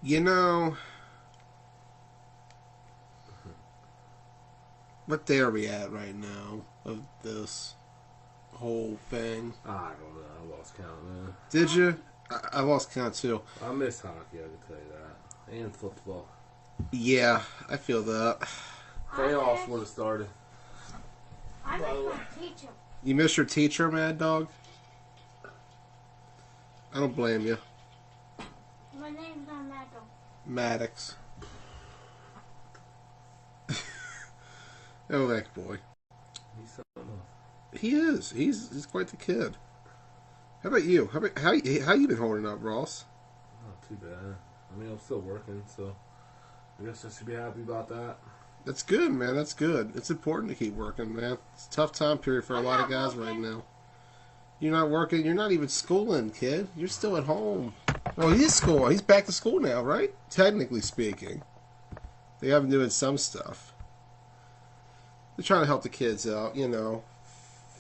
You know, what day are we at right now of this whole thing? I don't know. I lost count, man. Did you? I lost count too. I miss hockey, I can tell you that. And football. Yeah, I feel that. Playoffs would have started. I miss my teacher. You miss your teacher, Mad Dog? I don't blame you. My name's not Michael. Maddox. Oh, that boy. He's something else. He is. He's quite the kid. How about you? How you been holding up, Ross? Not too bad. I mean, I'm still working, so I guess I should be happy about that. That's good, man. That's good. It's important to keep working, man. It's a tough time period for a lot of guys right now. You're not working. You're not even schooling, kid. You're still at home. Well, he's schooling. He's back to school now, right? Technically speaking. They have him doing some stuff. They're trying to help the kids out, you know.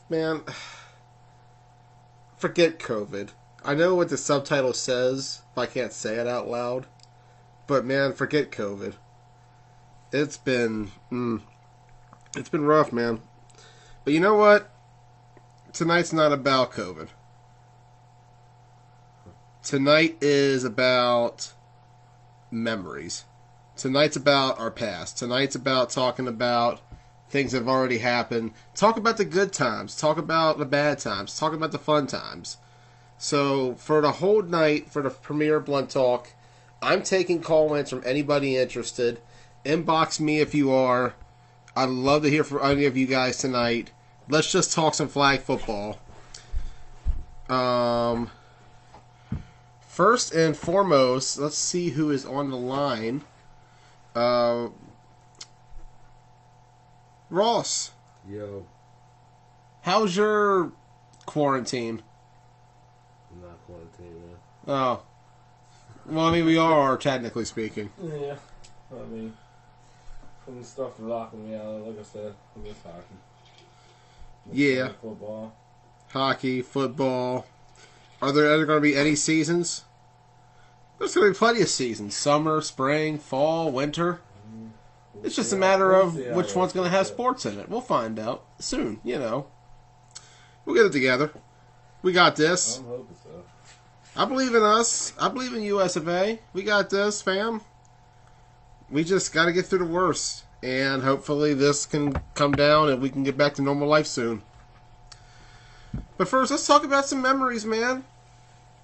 Man, forget COVID. I know what the subtitle says, if I can't say it out loud. But, man, forget COVID. It's been rough, man. But you know what? Tonight's not about COVID. Tonight is about memories. Tonight's about our past. Tonight's about talking about things that have already happened. Talk about the good times. Talk about the bad times. Talk about the fun times. So, for the whole night, for the premiere Blunt Talk, I'm taking call-ins from anybody interested. Inbox me if you are. I'd love to hear from any of you guys tonight. Let's just talk some flag football. First and foremost, let's see who is on the line. Ross, Yo, how's your quarantine? I'm not quarantined, man. Oh. Well, I mean, we are, technically speaking. Yeah, I mean, from the stuff locking me out, like I said, I miss hockey. Yeah. Football. Hockey, football. Are there going to be any seasons? There's going to be plenty of seasons. Summer, spring, fall, winter. It's just a matter of which one's going to have sports in it. We'll find out soon, you know. We'll get it together. We got this. I'm hoping so. I believe in us. I believe in US of A. We got this, fam. We just got to get through the worst. And hopefully this can come down and we can get back to normal life soon. But first, let's talk about some memories, man.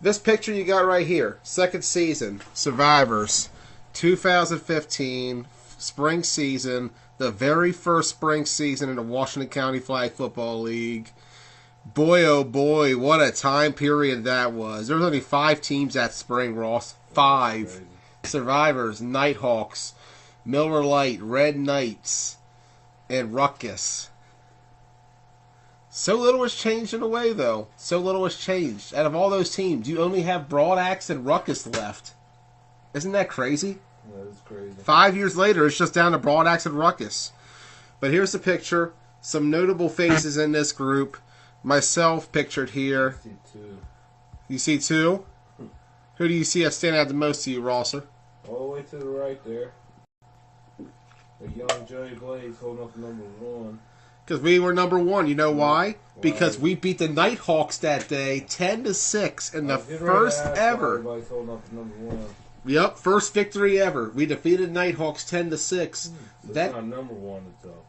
This picture you got right here. Second season. Survivors. 2015. Spring season. The very first spring season in the Washington County Flag Football League. Boy, oh boy, what a time period that was. There was only 5 teams that spring, Ross. 5. Survivors, Nighthawks, Miller Lite, Red Knights, and Ruckus. So little has changed in a way, though. So little has changed. Out of all those teams, you only have Broad Axe and Ruckus left. Isn't that crazy? That is crazy. 5 years later, it's just down to Broad Axe and Ruckus. But here's the picture. Some notable faces in this group. Myself pictured here. I see 2. You see 2? Who do you see as standing out the most to you, Rosser? All the way to the right there. The young Joey Blades holding up number 1. Because we were number 1. You know why? Because we beat the Nighthawks that day 10-6 in the first ever. Everybody's holding up number 1. Yep, first victory ever. We defeated Nighthawks 10-6. So that not number 1 until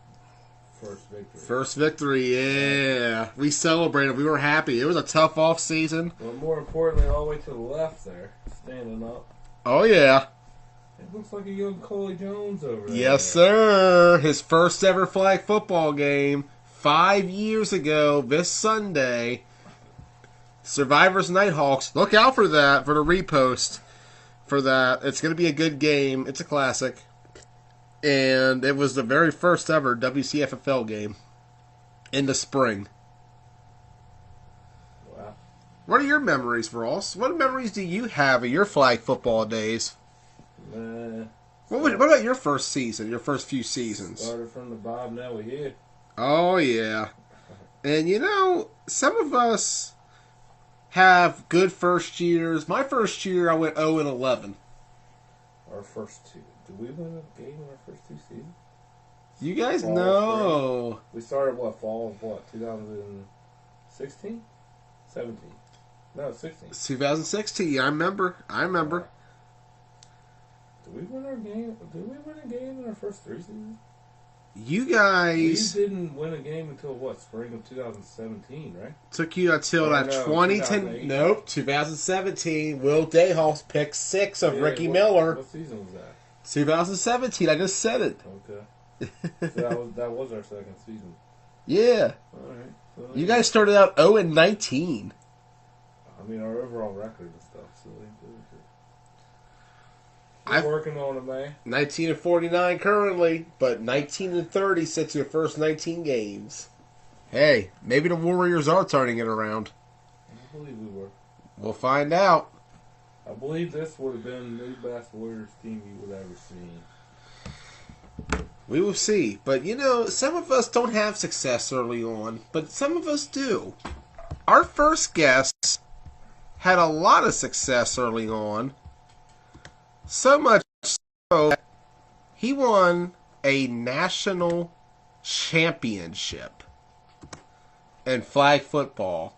first victory. First victory, yeah. We celebrated. We were happy. It was a tough off season. But more importantly, all the way to the left there, standing up. Oh yeah. It looks like a young Coley Jones over there. Yes, sir. His first ever flag football game 5 years ago this Sunday. Survivors Nighthawks. Look out for that, for the repost for that. It's going to be a good game. It's a classic. And it was the very first ever WCFFL game in the spring. Wow. What are your memories, Ross? What memories do you have of your flag football days? What about your first season, your first few seasons? Started from the bottom, now we're here. Oh, yeah. And, you know, some of us have good first years. My first year, I went 0-11. our first two. Did we win a game in our first two seasons? You guys Fall, know. We started, fall of 2016? 17. No, 16. It's 2016. I remember. Did we win a game in our first three seasons? You We guys didn't win a game until, spring of 2017, right? took you until that 2010. 2008. Nope, 2017. Will Dayhoff's pick 6 of Ricky Miller. What season was that? 2017. I just said it. Okay. So that was our second season. Yeah. All right. So, You guys started out 0-19. I mean, our overall record and stuff. So I've- we're working on it, man. 19-49 currently, but 19-30 since your first 19 games. Hey, maybe the Warriors are turning it around. I believe we were. We'll find out. I believe this would have been the best Warriors team you would ever see. We will see. But, some of us don't have success early on, but some of us do. Our first guest had a lot of success early on. So much so that he won a national championship in flag football.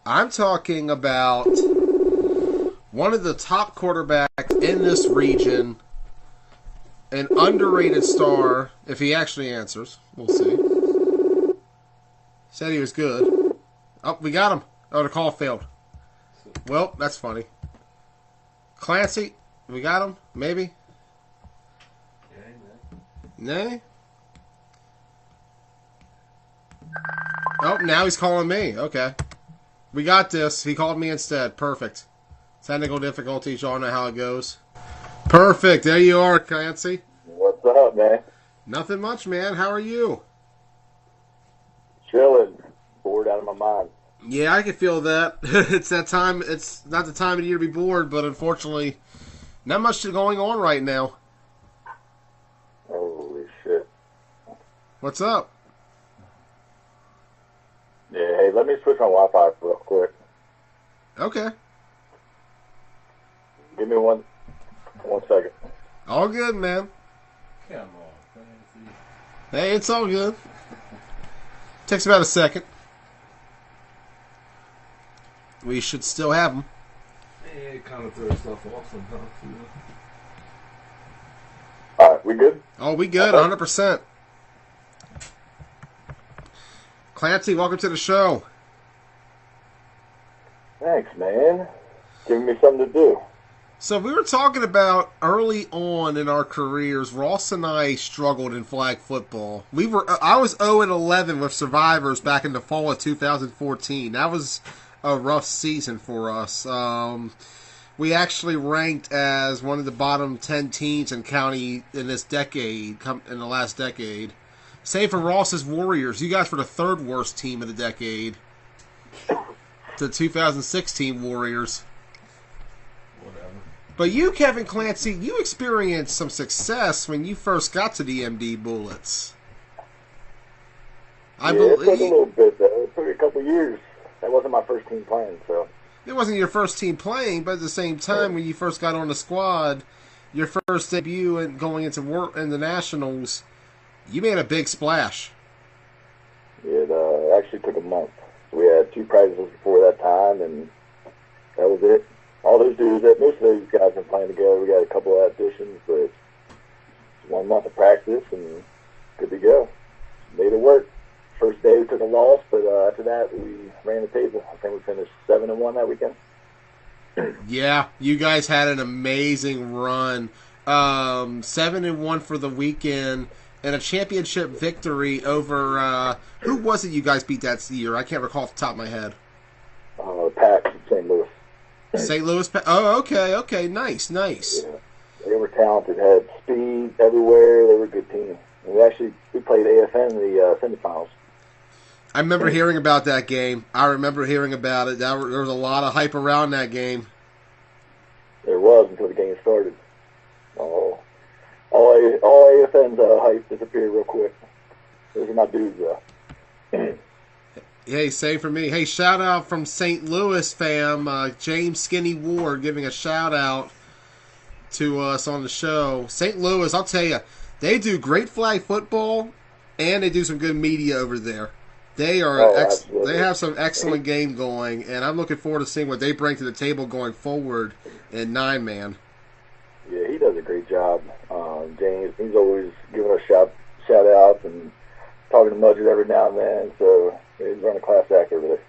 I'm talking about one of the top quarterbacks in this region. An underrated star, if he actually answers. We'll see. Said he was good. Oh, we got him. Oh, the call failed. Well, that's funny. Clancy, we got him? Maybe? Nay? Oh, now he's calling me. Okay. We got this. He called me instead. Perfect. Technical difficulties. Y'all know how it goes. Perfect. There you are, Clancy. What's up, man? Nothing much, man. How are you? Chilling. Bored out of my mind. Yeah, I can feel that. It's that time. It's not the time of the year to be bored, but unfortunately, not much going on right now. Holy shit. What's up? Yeah, hey, let me switch my Wi-Fi real quick. Okay. Give me one second. All good, man. Come on, Clancy. Hey, it's all good. Takes about a second. We should still have them. Yeah, it kind of throws stuff off sometimes, too. Alright, we good? Oh, we good, 100%. Clancy, welcome to the show. Thanks, man. Giving me something to do. So we were talking about early on in our careers, Ross and I struggled in flag football. I was 0-11 with Survivors back in the fall of 2014. That was a rough season for us. We actually ranked as one of the bottom 10 teams in county in this decade, in the last decade. Same for Ross's Warriors. You guys were the third worst team of the decade. The 2016 Warriors. But you, Kevin Clancy, you experienced some success when you first got to the MD Bullets. It took a little bit, though. It took a couple years. That wasn't my first team playing, so. It wasn't your first team playing, but at the same time, when you first got on the squad, your first debut and going into the Nationals, you made a big splash. It actually took a month. We had 2 practices before that time, and that was it. All those dudes, most of those guys been playing together. We got a couple of auditions, but it's 1 month of practice and good to go. Made it work. First day we took a loss, but after that we ran the table. I think we finished 7-1 that weekend. Yeah, you guys had an amazing run. 7-1 for the weekend and a championship victory over who was it you guys beat that year? I can't recall off the top of my head. Pats in St. Louis. St. Louis. Oh, okay, nice. Yeah, they were talented. Had speed everywhere. They were a good team. And we played AFN in the semifinals. I remember hearing about that game. I remember hearing about it. There was a lot of hype around that game. There was until the game started. All AFN's hype disappeared real quick. Those are my dudes, though. Hey, same for me. Hey, shout out from St. Louis, fam. James Skinny Ward giving a shout out. to us on the show. St. Louis, I'll tell you, they do great flag football, and they do some good media over there. They are they have some excellent game going, and I'm looking forward to seeing what they bring to the table going forward in 9-man. Yeah, he does a great job. James, he's always giving us shout outs and talking to Mudgett every now and then. So he's running a class act over there.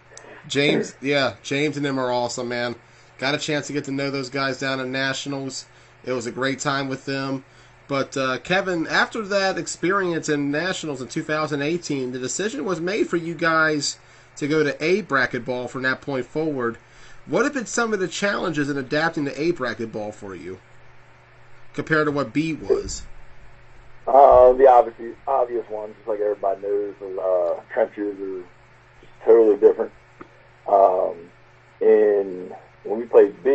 James and them are awesome, man. Got a chance to get to know those guys down at Nationals. It was a great time with them. But, Kevin, after that experience in Nationals in 2018, the decision was made for you guys to go to A bracket ball from that point forward. What have been some of the challenges in adapting to A bracket ball for you compared to what B was? The obvious ones, just like everybody knows, trenches are just totally different. When we played B,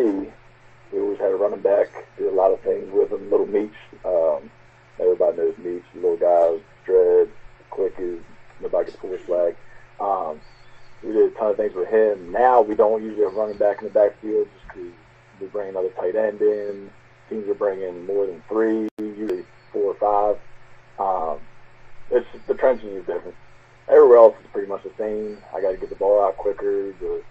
we always had a running back, did a lot of things with him. Little Meach, everybody knows Meach, little guy, dread, quick as nobody could pull his flag. We did a ton of things with him. Now we don't usually have running back in the backfield just because we bring another tight end in. Teams are bringing more than 3, usually 4 or 5. It's just, the trenches is different. Everywhere else is pretty much the same. I got to get the ball out quicker. The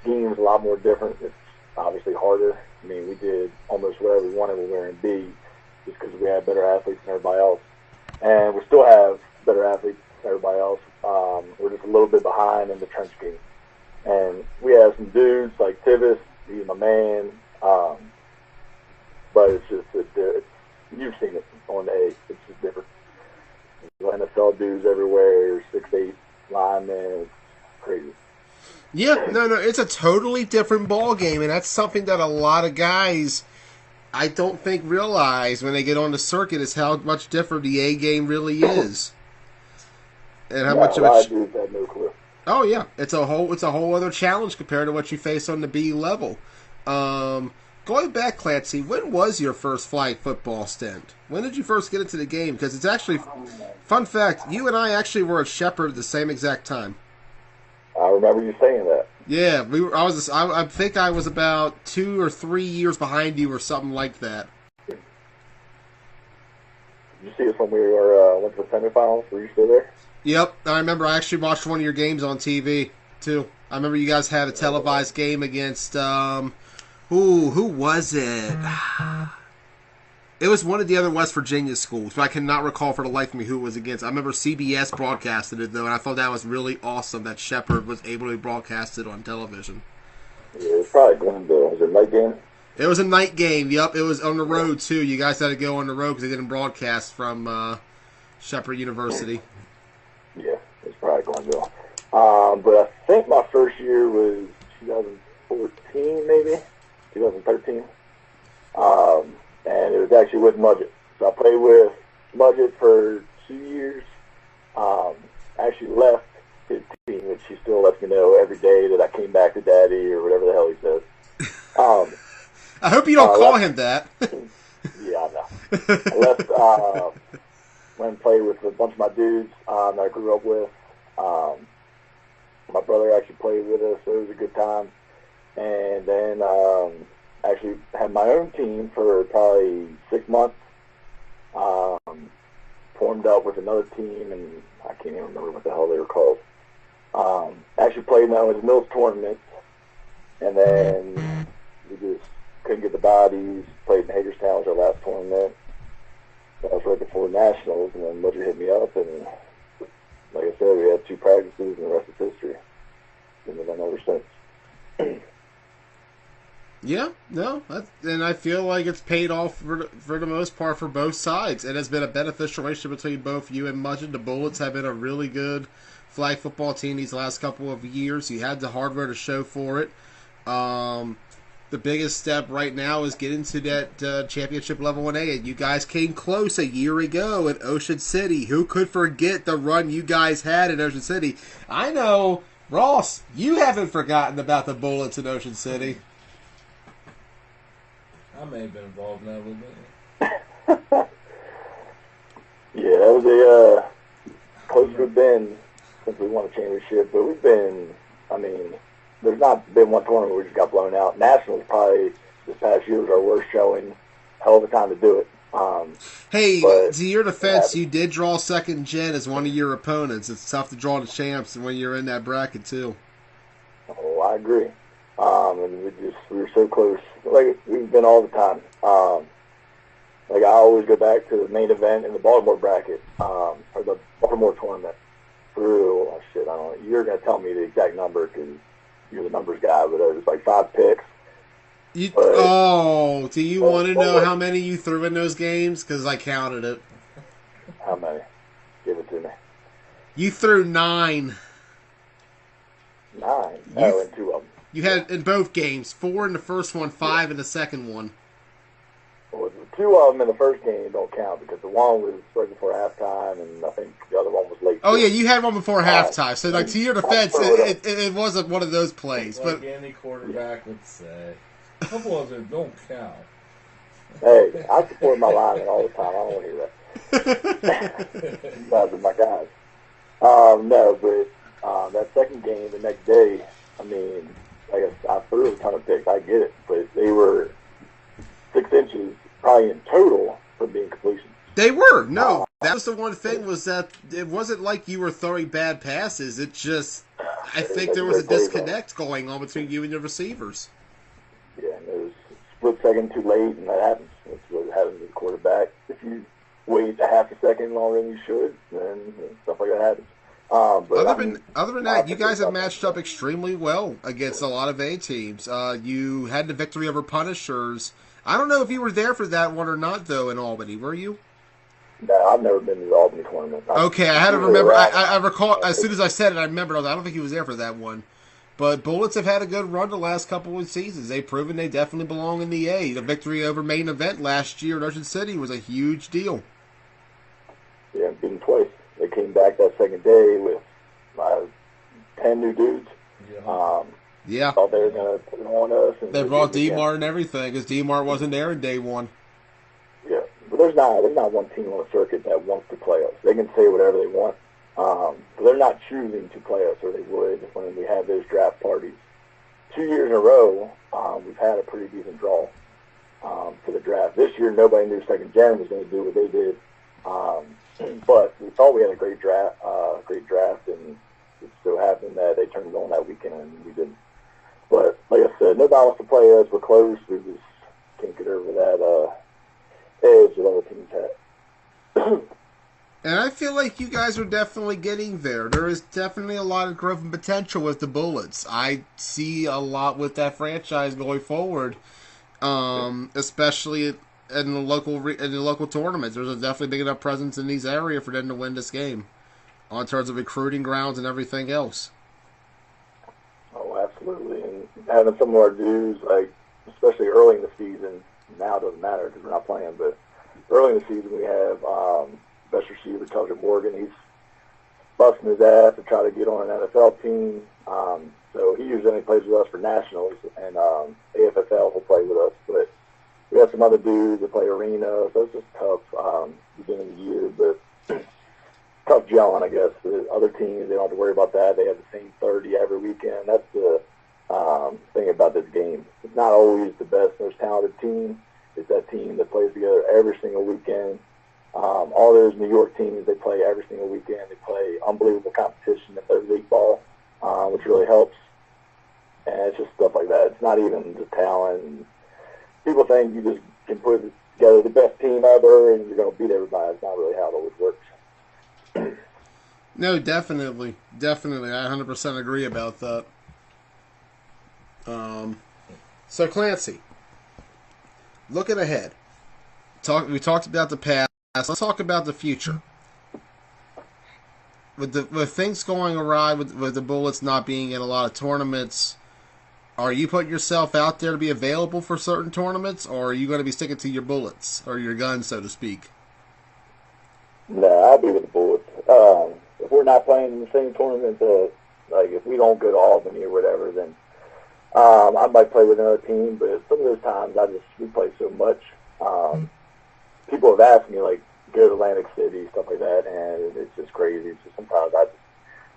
scheme is a lot more different. It's obviously harder. I mean, we did almost whatever we wanted when we were in B just because we had better athletes than everybody else. And we still have better athletes than everybody else. We're just a little bit behind in the trench game. And we have some dudes like Tivis, he's my man. But it's just, you've seen it on the A. It's just different. NFL dudes everywhere, 6'8" linemen. It's crazy. Yeah, no, it's a totally different ball game, and that's something that a lot of guys, I don't think, realize when they get on the circuit is how much different the A game really is, and how much a of lot it. of dudes have no clue. Oh yeah, it's a whole other challenge compared to what you face on the B level. Going back, Clancy, when was your first flag football stint? When did you first get into the game? Because it's actually, fun fact, you and I actually were at Shepherd at the same exact time. I remember you saying that. Yeah, I think I was about 2 or 3 years behind you or something like that. Did you see us when we went to the semifinals? Were you still there? Yep, I remember. I actually watched one of your games on TV too. I remember you guys had a televised game against who was it? It was one of the other West Virginia schools, but I cannot recall for the life of me who it was against. I remember CBS broadcasted it, though, and I thought that was really awesome that Shepherd was able to be broadcasted on television. Yeah, it was probably Glendale. Was it a night game? It was a night game, yep. It was on the road, too. You guys had to go on the road because they didn't broadcast from Shepherd University. Yeah, it was probably Glendale. But I think my first year was 2014, maybe? 2013. And it was actually with Mudgett. So I played with Mudgett for 2 years. Actually left his team, which he still lets me know every day that I came back to Daddy or whatever the hell he says. I hope you don't call him that. Yeah, I know. I left, went and played with a bunch of my dudes that I grew up with. My brother actually played with us, so it was a good time. And then actually had my own team for probably 6 months. Formed up with another team, and I can't even remember what the hell they were called. Actually played in the Mills tournament, and then we just couldn't get the bodies. Played in Hagerstown, was our last tournament. That was right before Nationals, and then Mudgett hit me up, and like I said, we had 2 practices, and the rest is history. And we've done ever since. Yeah, no, and I feel like it's paid off for the most part for both sides. It has been a beneficial relationship between both you and Mudgett. The Bullets have been a really good flag football team these last couple of years. You had the hardware to show for it. The biggest step right now is getting to that championship level 1A, and you guys came close a year ago at Ocean City. Who could forget the run you guys had in Ocean City? I know, Ross, you haven't forgotten about the Bullets in Ocean City. I may have been involved in that a little bit. Yeah, that was a close we've been since we won a championship, but we've been, I mean, there's not been one tournament where we just got blown out. Nationals probably this past year was our worst showing. Hell of a time to do it. Hey, But to your defense, you did draw second gen as one of your opponents. It's tough to draw the champs when you're in that bracket too. Oh, I agree. And we were so close. Like we've been all the time. Like I always go back to the main event in the Baltimore bracket, or the Baltimore tournament. Through I don't know. You're gonna tell me the exact number because you're the numbers guy, but it was like 5 picks. Do you want to know how many you threw in those games? Because I counted it. How many? Give it to me. You threw 9. 9? Oh, in 2 of them. You had in both games, 4 in the first one, 5 in the second one. Well, the 2 of them in the first game don't count because the one was right before halftime, and I think the other one was late. Oh yeah, you had one before halftime. So like to your defense, it wasn't one of those plays. Like but any quarterback would say, a couple of them don't count. Hey, I support my linemen all the time. I don't want to hear that. You guys are my guys. No, but that second game the next day, I mean, I threw a ton of picks. I get it, but they were 6 inches probably in total from being completion. They were. No, that was the one thing was that it wasn't like you were throwing bad passes. It just, I think there was a disconnect going on between you and your receivers. Yeah, and it was split second too late, and that happens. That's what happens with the quarterback. If you wait a half a second longer than you should, then stuff like that happens. But other than that, you guys have matched up extremely well against a lot of A teams. You had the victory over Punishers. I don't know if you were there for that one or not, though, in Albany. Were you? No, I've never been to the Albany tournament. Okay, I had to remember. I recall, as soon as I said it, I remembered. I don't think he was there for that one. But Bullets have had a good run the last couple of seasons. They've proven they definitely belong in the A. The victory over Main Event last year at Ocean City was a huge deal. Yeah, beaten twice. They came back that second day with 10 new dudes. Yeah. Thought they were going to put it on us. And they brought D-Mart and everything because D-Mart wasn't there in day one. Yeah, but there's not one team on the circuit that wants to play us. They can say whatever they want. But they're not choosing to play us, or they would when we have those draft parties. 2 years in a row, we've had a pretty decent draw for the draft. This year, nobody knew Second Gen was going to do what they did. But we thought we had a great draft, and it so happened that they turned it on that weekend, and we didn't. But like I said, nobody wants to play us. We're close. We just can't get over that edge that other teams had. And I feel like you guys are definitely getting there. There is definitely a lot of growth and potential with the Bullets. I see a lot with that franchise going forward, especially in the local tournaments. There's a definitely big enough presence in these areas for them to win this game, in terms of recruiting grounds and everything else. Oh, absolutely. And having some of our dudes, like especially early in the season, now it doesn't matter because we're not playing, but early in the season we have best receiver Tucker Morgan. He's busting his ass to try to get on an NFL team. So he usually only plays with us for nationals, and AFFL will play with us. But we have some other dudes that play arena, so it's just tough beginning of the year. But tough gelling, I guess. The other teams, they don't have to worry about that. They have the same 30 every weekend. That's the thing about this game. It's not always the best, most talented team. It's that team that plays together every single weekend. All those New York teams, they play every single weekend. They play unbelievable competition at their league ball, which really helps. And it's just stuff like that. It's not even the talent. People think you just can put together the best team ever and you're going to beat everybody. It's not really how it always works. No, definitely. Definitely. I 100% agree about that. So, Clancy, looking ahead. We talked about the past. Let's talk about the future. With things going awry, with the Bullets not being in a lot of tournaments, are you putting yourself out there to be available for certain tournaments, or are you going to be sticking to your bullets, or your gun, so to speak? No, I'll be with the Bullets. If we're not playing in the same tournament, like if we don't go to Albany or whatever, then I might play with another team. But some of those times, we play so much. People have asked me, like, go to Atlantic City, stuff like that, and it's just crazy. It's just sometimes I just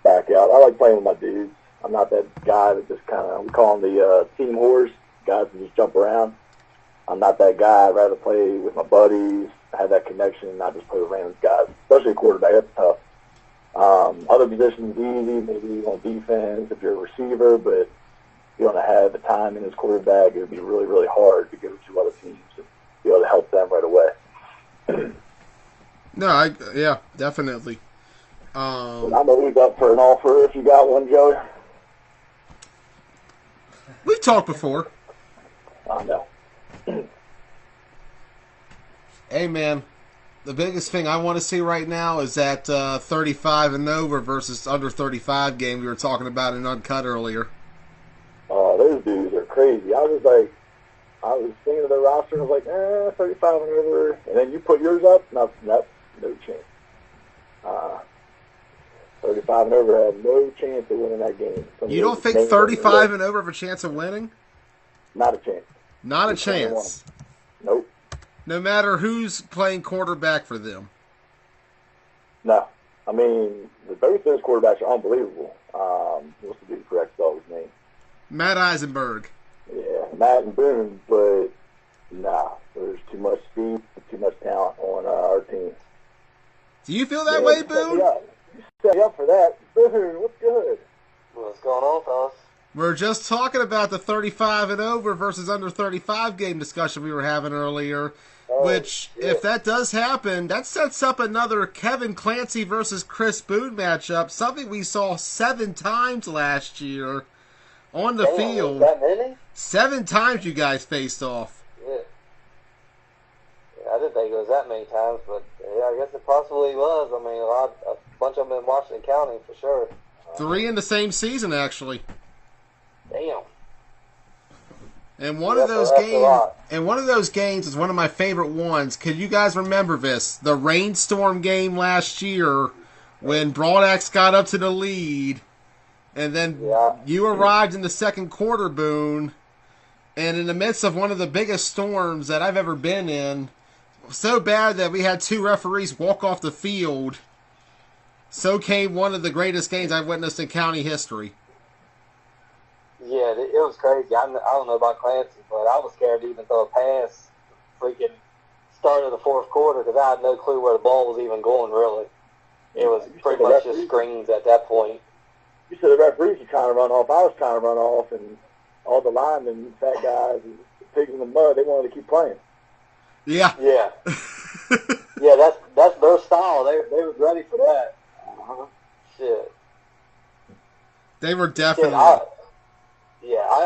back out. I like playing with my dudes. I'm not that guy that just kind of, we call them the team whores, guys that just jump around. I'm not that guy. I'd rather play with my buddies, have that connection, and not just play with random guys, especially a quarterback. That's tough. Other positions easy, maybe on defense if you're a receiver, but if you want to have the time in as quarterback, it would be really, really hard to go to other teams and be able to help them right away. No, yeah, definitely. I'm always up for an offer if you got one, Joey. We've talked before. I know. Hey, man, the biggest thing I want to see right now is that 35 and over versus under 35 game we were talking about in Uncut earlier. Oh, those dudes are crazy. I was thinking of the roster and I was like, 35 and over. And then you put yours up, no chance. 35 and over had no chance of winning that game. You don't think 35 and over have a chance of winning? Not a chance. Not a chance. Nope. No matter who's playing quarterback for them. No. I mean, both those quarterbacks are unbelievable. What's the dude correct dog's name? Matt Eisenberg. Yeah, Matt and Boone, but nah, there's too much speed, too much talent on our team. Do you feel that way, Boone? You set me up for that. Boone, what's good? What's going on, fellas? We're just talking about the 35 and over versus under 35 game discussion we were having earlier, which, if that does happen, that sets up another Kevin Clancy versus Chris Boone matchup, something we saw 7 times last year on the field. That many? 7 times you guys faced off. Yeah. I didn't think it was that many times, but yeah, I guess it possibly was. I mean, a bunch of them in Washington County for sure. 3 in the same season, actually. Damn. And one of those games is one of my favorite ones. Could you guys remember this? The rainstorm game last year when Broadax got up to the lead, and then you arrived in the second quarter, Boone, and in the midst of one of the biggest storms that I've ever been in, so bad that we had 2 referees walk off the field, so came one of the greatest games I've witnessed in county history. Yeah, it was crazy. I don't know about Clancy, but I was scared to even throw a pass freaking start of the fourth quarter because I had no clue where the ball was even going, really. It was pretty much just screens at that point. You said the referees were trying to run off. I was trying to run off, and all the linemen, fat guys, and pigs in the mud, they wanted to keep playing. Yeah. Yeah. Yeah, that's their style. They were ready for that. Shit. They were definitely...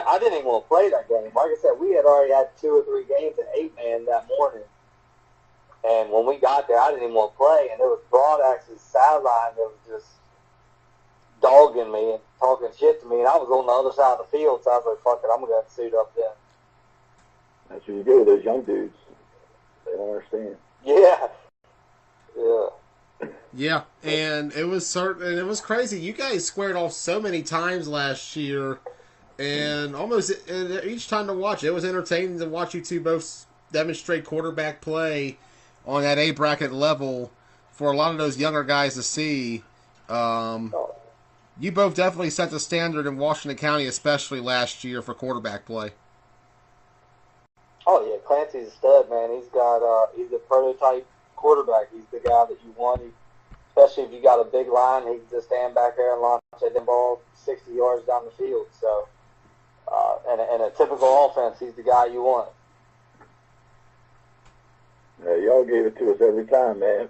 I didn't even want to play that game. Like I said, we had already had 2 or 3 games at 8-man that morning. And when we got there, I didn't even want to play. And there was Broadax's sideline that was just dogging me and talking shit to me. And I was on the other side of the field, so I was like, fuck it, I'm going to have to suit up then. That's what you do with those young dudes. They don't understand. Yeah. Yeah. Yeah, and it was crazy. You guys squared off so many times last year, and almost each time to watch it was entertaining to watch you two both demonstrate quarterback play on that A bracket level for a lot of those younger guys to see. You both definitely set the standard in Washington County, especially last year for quarterback play. Oh yeah, Clancy's a stud, man. He's a prototype quarterback. He's the guy that you want. Especially if you got a big line, he can just stand back there and launch that ball 60 yards down the field. So, in a typical offense, he's the guy you want. Yeah, y'all gave it to us every time, man.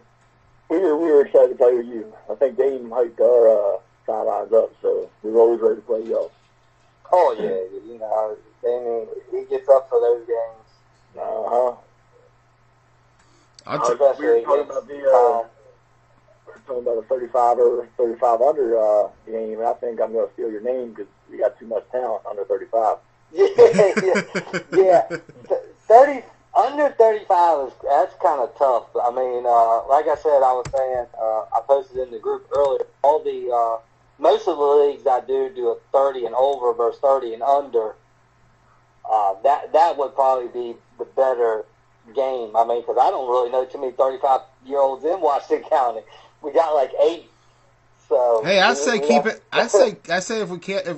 We were excited to play with you. I think Dame hyped our sidelines up, so we were always ready to play y'all. Oh yeah, you know, Dame, he gets up for those games. Especially against Talking about a 35 or 35 under game, and I think I'm going to steal your name because you got too much talent under 35. Yeah. 30 under 35 that's kind of tough. I mean, like I said, I was saying, I posted in the group earlier. All the most of the leagues I do a 30 and over versus 30 and under. That would probably be the better game. I mean, because I don't really know too many 35-year-olds in Washington County. We got like 8. So So Hey, I say we keep have- it. I say if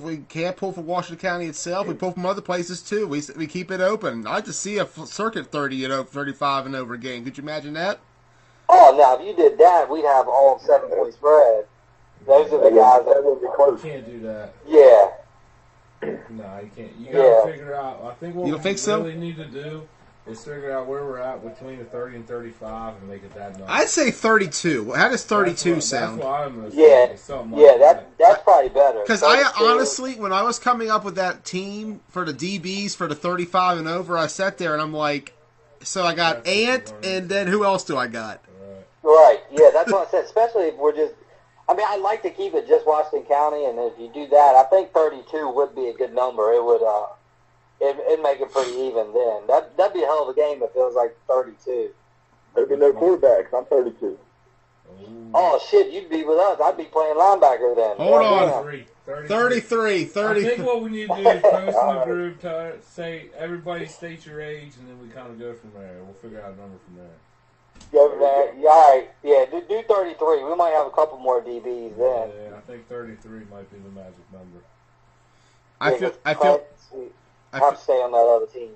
we can't pull from Washington County itself, we pull from other places too. We keep it open. I'd like to see a circuit 30 and over, 35 and over game. Could you imagine that? Oh, now if you did that, we'd have all 7-point spread. Those are the guys That that. would be You close. can't do that. Yeah, No, you can't. You gotta Yeah. figure out. I think what You we don't think so? really need to do is figure out where we're at between the 30 and 35 and make it that number. I'd say 32. How does 32 sound? That's what I'm gonna yeah, say. Something yeah. like that. That's probably better. Because I 32. honestly, when I was coming up with that team for the DBs for the 35 and over, I sat there and I'm like, so I got That's what you Ant, want. and then who else do I got? Right. Yeah, that's what I said. Especially if we're just. I mean, I'd like to keep it just Washington County, and if you do that, I think 32 would be a good number. It would. It'd make it pretty even then. That'd be a hell of a game if it was like 32. There'd be no quarterbacks. I'm 32. Ooh. Oh shit, you'd be with us. I'd be playing linebacker then. Hold on. Goddamn. 33, I 30. think what we need to do is post in the group, say everybody state your age, and then we kind of go from there. We'll figure out a number from there. Go from there. Yeah, all right. Yeah, do 33. We might have a couple more DBs then. Yeah, I think 33 might be the magic number. I Yeah, feel 'cause I feel we I have feel, to stay on that other team.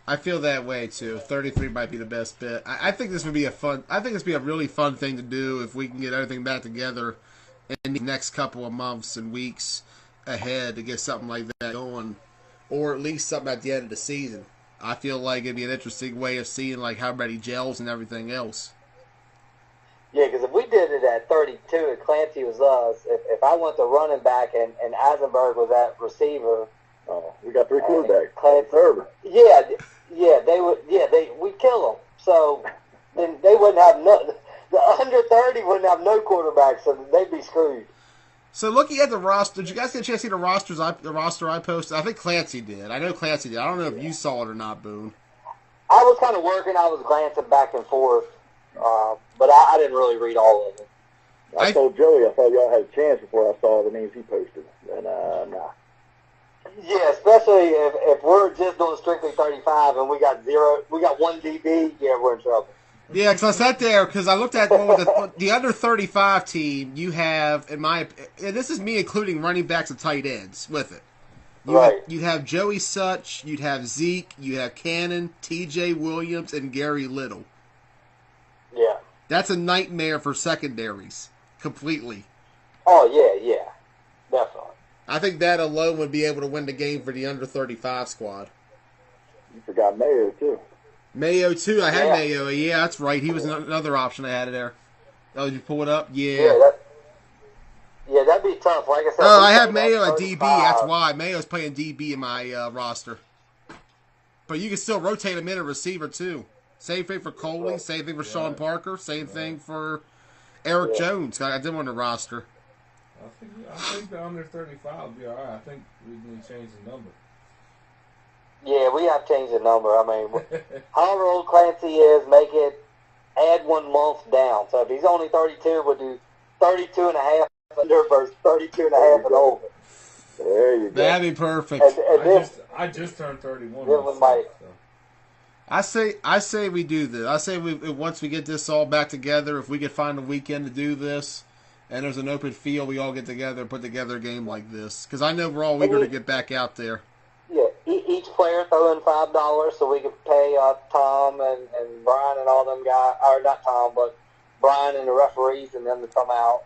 I feel that way too. 33 might be the best bet. I think this would be a fun. I think this would be a really fun thing to do if we can get everything back together in the next couple of months and weeks ahead to get something like that going, or at least something at the end of the season. I feel like it'd be an interesting way of seeing like how many gels and everything else. Yeah, because if we did it at 32 and Clancy was us, if I went to running back and Eisenberg was at receiver, Oh, we got 3 quarterbacks. Clancy, Server. they would. Yeah, we'd kill them. So then they wouldn't have no. The under 30 wouldn't have no quarterback, so they'd be screwed. So looking at the roster, did you guys get a chance to see the roster I posted? I think Clancy did. I know Clancy did. I don't know if you saw it or not, Boone. I was kind of working. I was glancing back and forth, but I didn't really read all of it. I told Joey I thought y'all had a chance before I saw the names he posted. And, nah. Yeah, especially if we're just doing strictly 35 and we got one DB, yeah, we're in trouble. Yeah, because I sat there because I looked at the under 35 team. You have, and this is me including running backs and tight ends with it. You'd have Joey Such, you'd have Zeke, you'd have Cannon, T.J. Williams, and Gary Little. Yeah. That's a nightmare for secondaries, completely. Oh, yeah, definitely. I think that alone would be able to win the game for the under 35 squad. You forgot Mayo, too. Mayo, too. I had Yeah. Mayo. Yeah, that's right. He was another option I had there. Oh, did you pull it up? Yeah. Yeah, that'd be tough. Like I said, Oh, we I have played Mayo at at DB. 35. That's why. Mayo's playing DB in my roster. But you can still rotate him in a receiver, too. Same thing for Coley. Same thing for Sean Parker. Same thing for Eric Jones. I did him on the roster. I think the under 35 will be all right. I think we need to change the number. Yeah, we have to change the number. I mean, however old Clancy is, add 1 month down. So if he's only 32, we'll do 32 and a half under versus 32 and a half and over. There you go. That'd be perfect. And I just turned 31. Then we might. So. I say we do this. I say once we get this all back together, if we could find a weekend to do this, and there's an open field, we all get together and put together a game like this. Because I know we're all eager to get back out there. Yeah, each player throw in $5 so we can pay Tom and Brian and all them guys, or not Tom, but Brian and the referees and them to come out.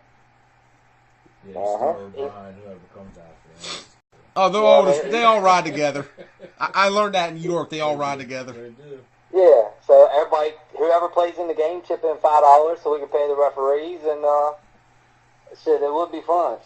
Yeah, Star or Brian, whoever comes out there. Oh, they all ride together. I learned that in New York. They all ride together. They do. Yeah, so everybody, whoever plays in the game, chip in $5 so we can pay the referees, and shit, it would be fun.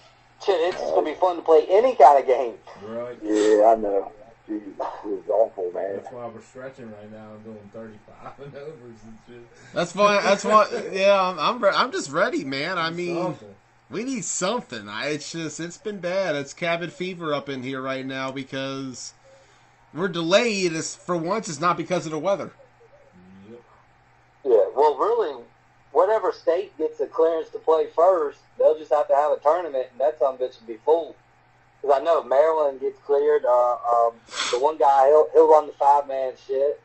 Shit, it's going to be fun to play any kind of game. Right. Yeah, I know. Jeez, it was awful, man. That's why we're stretching right now and doing 35 and overs and shit. That's fine. That's what. Yeah, I'm just ready, man. I mean, Something. we need something. It's been bad. It's cabin fever up in here right now because we're delayed. For once, it's not because of the weather. Yep. Yeah, well, really, whatever state gets a clearance to play first, they'll just have to have a tournament, and that some bitch will be full. Because I know if Maryland gets cleared, the one guy, he'll run the 5-man shit.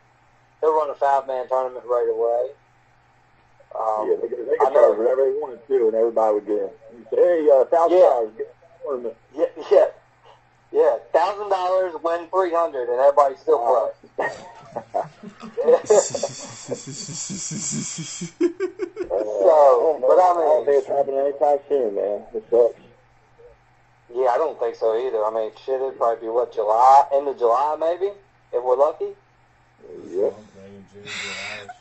He'll run a 5-man tournament right away. Yeah, they could charge whatever they wanted to, and everybody would get in. You say, hey, $1,000, get a tournament. Yeah, $1,000, win 300, and everybody's still broke. But I don't think it's happening anytime soon, man. It sucks. Yeah, I don't think so either. I mean, shit, it'd probably be July, end of July, maybe, if we're lucky. Yep.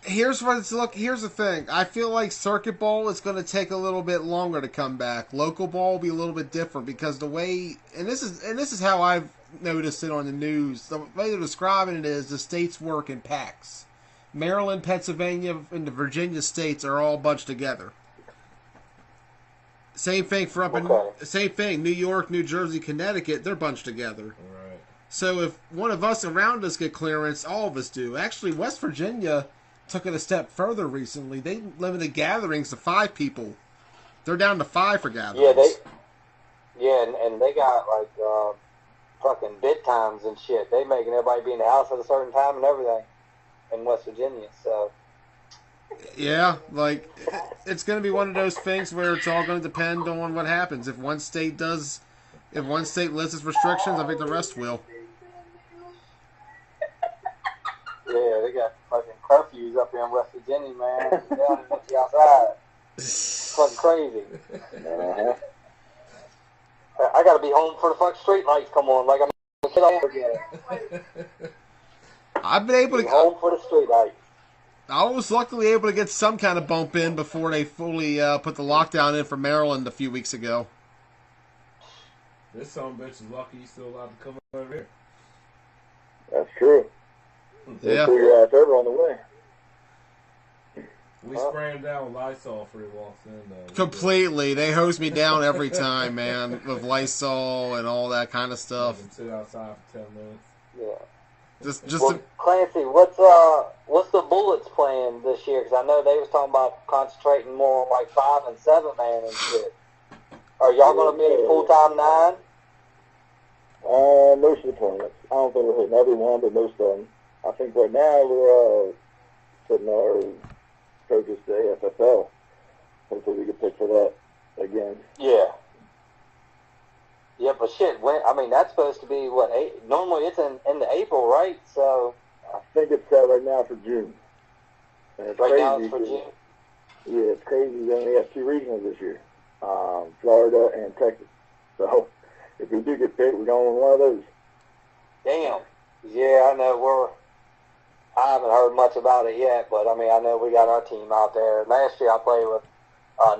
Here's the thing. I feel like circuit ball is going to take a little bit longer to come back. Local ball will be a little bit different because the way, and this is how I've noticed it on the news. The way they're describing it is the states work in packs. Maryland, Pennsylvania, and the Virginia states are all bunched together. Same thing same thing. New York, New Jersey, Connecticut, they're bunched together. Right. So if one of us around us get clearance, all of us do. Actually, West Virginia took it a step further recently. They limited gatherings to 5 people. They're down to 5 for gatherings. And they got like fucking bid times and shit. They making everybody be in the house at a certain time and everything in West Virginia. So yeah, like it's going to be one of those things where it's all going to depend on what happens. If one state lifts its restrictions, I think the rest will. Yeah, they got fucking curfews up here in West Virginia, man. They don't even let you outside. It's fucking crazy. I gotta be home for the fucking street lights come on, like I'm a kid over again. I've been able to be home for the street lights. I was luckily able to get some kind of bump in before they fully put the lockdown in for Maryland a few weeks ago. This son of a bitch is lucky he's still allowed to come over here. That's true. Yeah. Pull your ass over on the way. We spray him down with Lysol before he walks in, though. Completely. They hose me down every time, man, with Lysol and all that kind of stuff. Let him sit outside for 10 minutes. Yeah. Well, Clancy, what's the Bullets playing this year? Because I know they was talking about concentrating more on like 5 and 7 man and shit. Are y'all gonna be full-time 9? Most of the tournaments. I don't think we're hitting every one, but most of them. I think right now we're putting our focus to AFFL. Hopefully we get picked for that again. Yeah. Yeah, but shit, that's supposed to be, normally it's in the April, right? So I think it's set right now for June. And it's crazy now it's for June? Yeah, it's crazy. We only have 2 regionals this year. Florida and Texas. So if we do get picked, we're going with one of those. Damn. Yeah, I know I haven't heard much about it yet, but I know we got our team out there. Last year I played with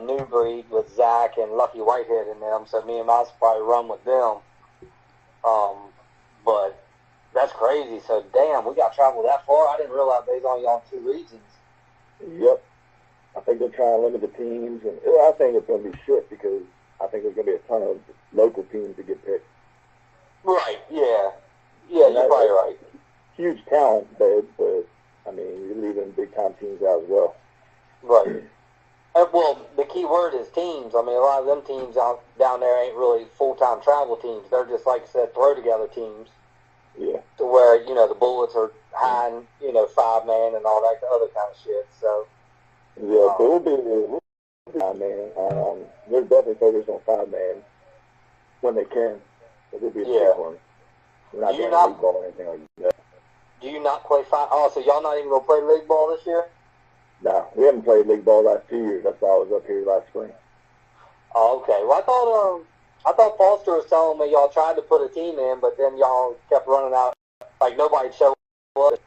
New Breed with Zach and Lucky Whitehead in them, so me and Mouse probably run with them. But that's crazy. So damn, we got to travel that far. I didn't realize they was only on 2 regions. Yep. I think they're trying to limit the teams, and I think it's going to be shit because I think there's going to be a ton of local teams that get picked. Right. Yeah. Yeah, you're probably right. Huge talent, but you're leaving big time teams out as well. Right. Well, the key word is teams. A lot of them teams out down there ain't really full-time travel teams. They're just, like I said, throw-together teams. Yeah. To where, the Bullets are high, 5-man and all that other kind of shit. So. Yeah, but we'll be 5-man. They're definitely focused on 5-man when they can. But they'll be a big one. We're not doing league ball or anything like that. Do you not play 5? Oh, so y'all not even going to play league ball this year? No, we haven't played league ball the last 2 years. That's why I was up here last spring. Oh, okay. Well, I thought Foster was telling me y'all tried to put a team in, but then y'all kept running out. Like nobody showed up.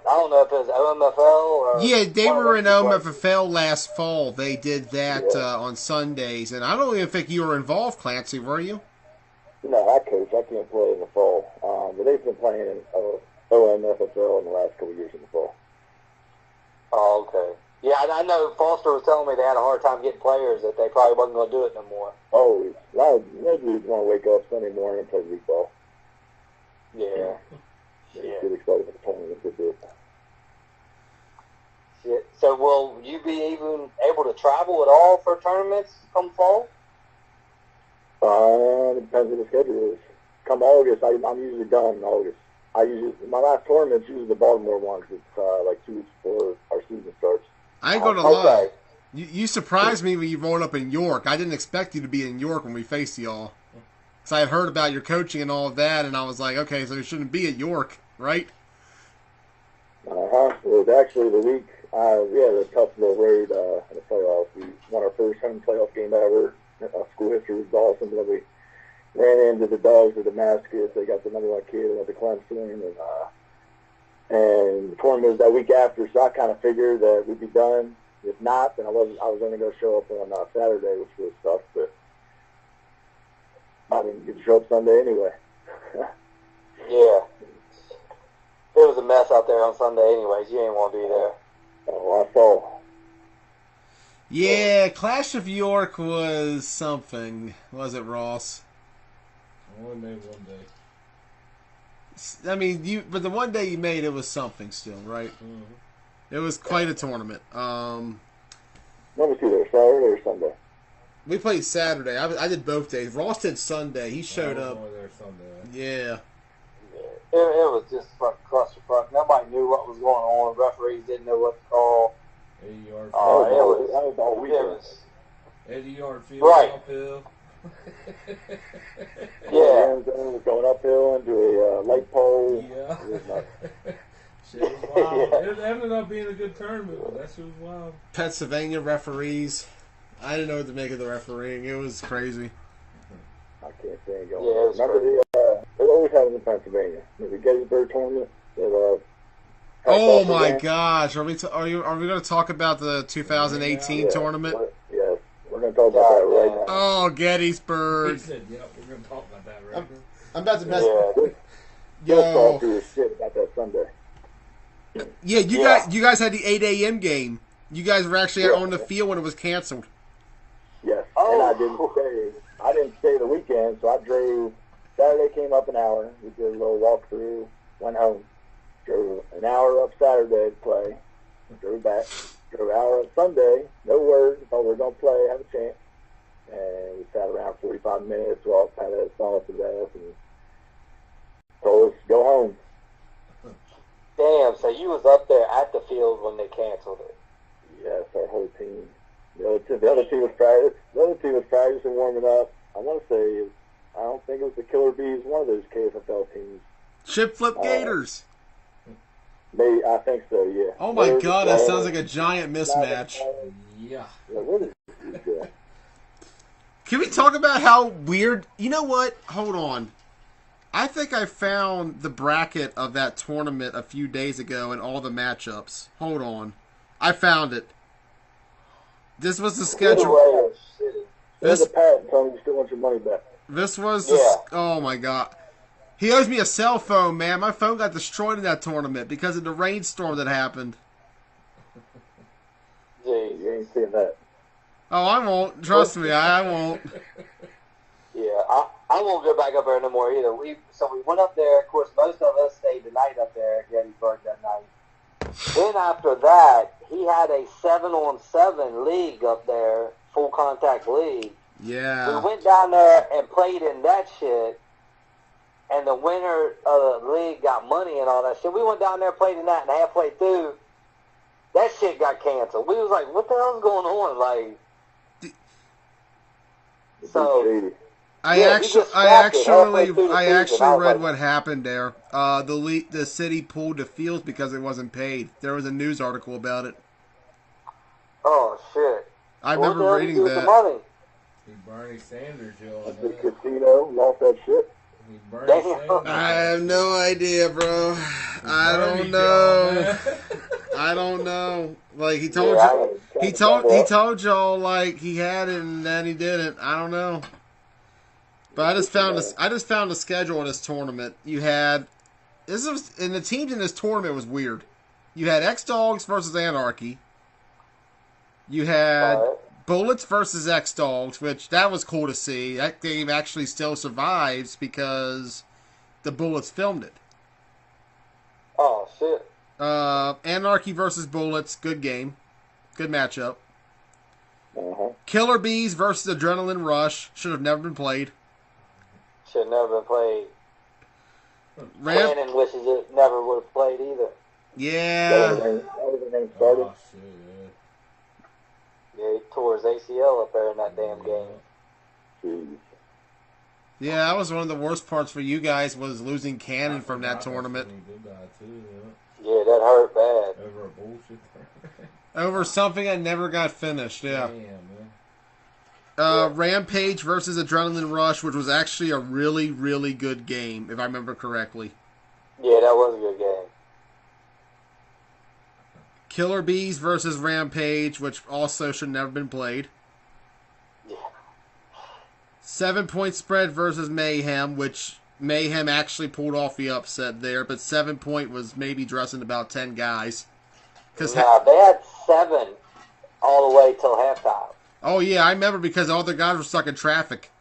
I don't know if it was OMFL or. Yeah, they were in OMFL last fall. They did that on Sundays, and I don't even think you were involved, Clancy. Were you? No, I coach. I can't play in the fall. But they've been playing in OMFL in the last couple of years in the fall. Oh, okay. Yeah, I know Foster was telling me they had a hard time getting players, that they probably wasn't going to do it no more. Always. A lot of dudes want to wake up Sunday morning and play league ball. Yeah. Get excited for the tournament if they do it. Shit. So will you be even able to travel at all for tournaments come fall? It depends what the schedule is. Come August, I'm usually done in August. my last tournament's usually the Baltimore one because it's like 2 weeks before our season starts. I ain't gonna lie. You surprised me when you rolled up in York. I didn't expect you to be in York when we faced y'all. Because I had heard about your coaching and all of that, and I was like, okay, so you shouldn't be at York, right? It was actually the week we had a tough little road in the playoffs. We won our first home playoff game ever. School history was awesome. Then we ran into the Dogs of Damascus. They got the number 1 kid and went to Clemson, and the tournament was that week after. So I kind of figured that we'd be done. If not, then I was only going to show up on Saturday, which was tough. But I didn't get to show up Sunday anyway. Yeah. It was a mess out there on Sunday anyways. You ain't want to be there. Oh, I saw. Yeah, Clash of York was something. Was it, Ross? I only made one day. I mean, but the one day you made it was something still, right? Mm-hmm. It was quite a tournament. Let me see there, Saturday or Sunday? We played Saturday. I did both days. Ross did Sunday. He showed I was up. only there Sunday. Yeah. It was just fucking clusterfuck. Nobody knew what was going on. Referees didn't know what to call. 80 yard field. That was all It weekend. was 80 yard field Right. uphill. Yeah. It was going uphill into a light pole. Yeah. It was nuts. Shit was wild. Yeah. It ended up being a good tournament, but that shit was wild. Pennsylvania referees. I didn't know what to make of the refereeing. It was crazy. I can't stand going. Yeah, it was Remember they always have it in Pennsylvania. The Gettysburg tournament. Oh my gosh! Are we going to talk about the 2018 Yeah, tournament? Yes, we're going to talk about that right now. Oh, He Gettysburg! said, "Yep, we're gonna talk about that right now." I'm about to mess. Yeah. You'll talk Yo, through your shit about that Sunday. yeah, you guys had the 8 a.m. game. You guys were actually Yeah. on the field when it was canceled. Yes, Oh. and I didn't stay the weekend, so I drove. Saturday came up an hour. We did a little walkthrough, went home. Drove an hour up Saturday to play. Drove back. Drove an hour up Sunday. No word. Thought we were going to play, have a chance. And we sat around 45 minutes while Pat had song to death and told us to go home. Damn, so you was up there at the field when they canceled it. Yes, our whole team. The other team was practicing, warming up. I want to say, I don't think it was the Killer Bees, one of those KFL teams. Chip flip Gators. Maybe, I think so, yeah. Oh my god, that sounds like a giant mismatch. Yeah. What is this guy? Can we talk about how weird? You know what? Hold on. I think I found the bracket of that tournament a few days ago and all the matchups. Hold on. I found it. This was the schedule. There's a Pat and tell me you still want your money back. This was the. Yeah. Oh my god. He owes me a cell phone, man. My phone got destroyed in that tournament because of the rainstorm that happened. Jeez. You ain't seen that. Oh, I won't. Trust me, I won't. Yeah, I won't go back up there no more either. We went up there. Of course, most of us stayed the night up there at Gettysburg that night. Then after that, he had a 7-on-7 league up there, full contact league. Yeah. We went down there and played in that shit, and the winner of the league got money and all that shit. We went down there, played in that, and halfway through, that shit got canceled. We was like, what the hell's going on? Like, so... I Yeah, he just actually scrapped it halfway through the season. I was read like- what happened there. The city pulled the fields because it wasn't paid. There was a news article about it. Oh, shit. I What the remember hell did reading you do with the that. money? He Bernie Sanders, yo. At the casino, lost that shit. He Bernie Damn. Sanders. I have no idea, bro. I Bernie don't Joe, know. man. I don't know. Like he told Yeah, you, he told y'all like he had it and then he didn't. I don't know. But I just found the schedule of this tournament. You had and the teams in this tournament was weird. You had X Dogs versus Anarchy. You had Bullets versus X Dogs, which that was cool to see. That game actually still survives because the Bullets filmed it. Oh, shit. Anarchy versus Bullets, good game, good matchup. Uh-huh. Killer Bees versus Adrenaline Rush should have never been played. Should never been played. Cannon wishes it never would have played either. Yeah. That was the name started. Oh, shit, Yeah, he tore his ACL up there in that damn game. Jeez. Yeah, that was one of the worst parts for you guys was losing Cannon from that tournament. He did that too, Yeah, that hurt bad. over a bullshit. Over something that never got finished, yeah. Damn, man. Rampage versus Adrenaline Rush, which was actually a really, really good game, if I remember correctly. Yeah, that was a good game. Killer Bees versus Rampage, which also should never been played. Yeah. 7-point spread versus Mayhem, which Mayhem actually pulled off the upset there, but 7-point was maybe dressing about 10 guys. Nah, they had 7 all the way till halftime. Oh yeah, I remember because all the guys were stuck in traffic.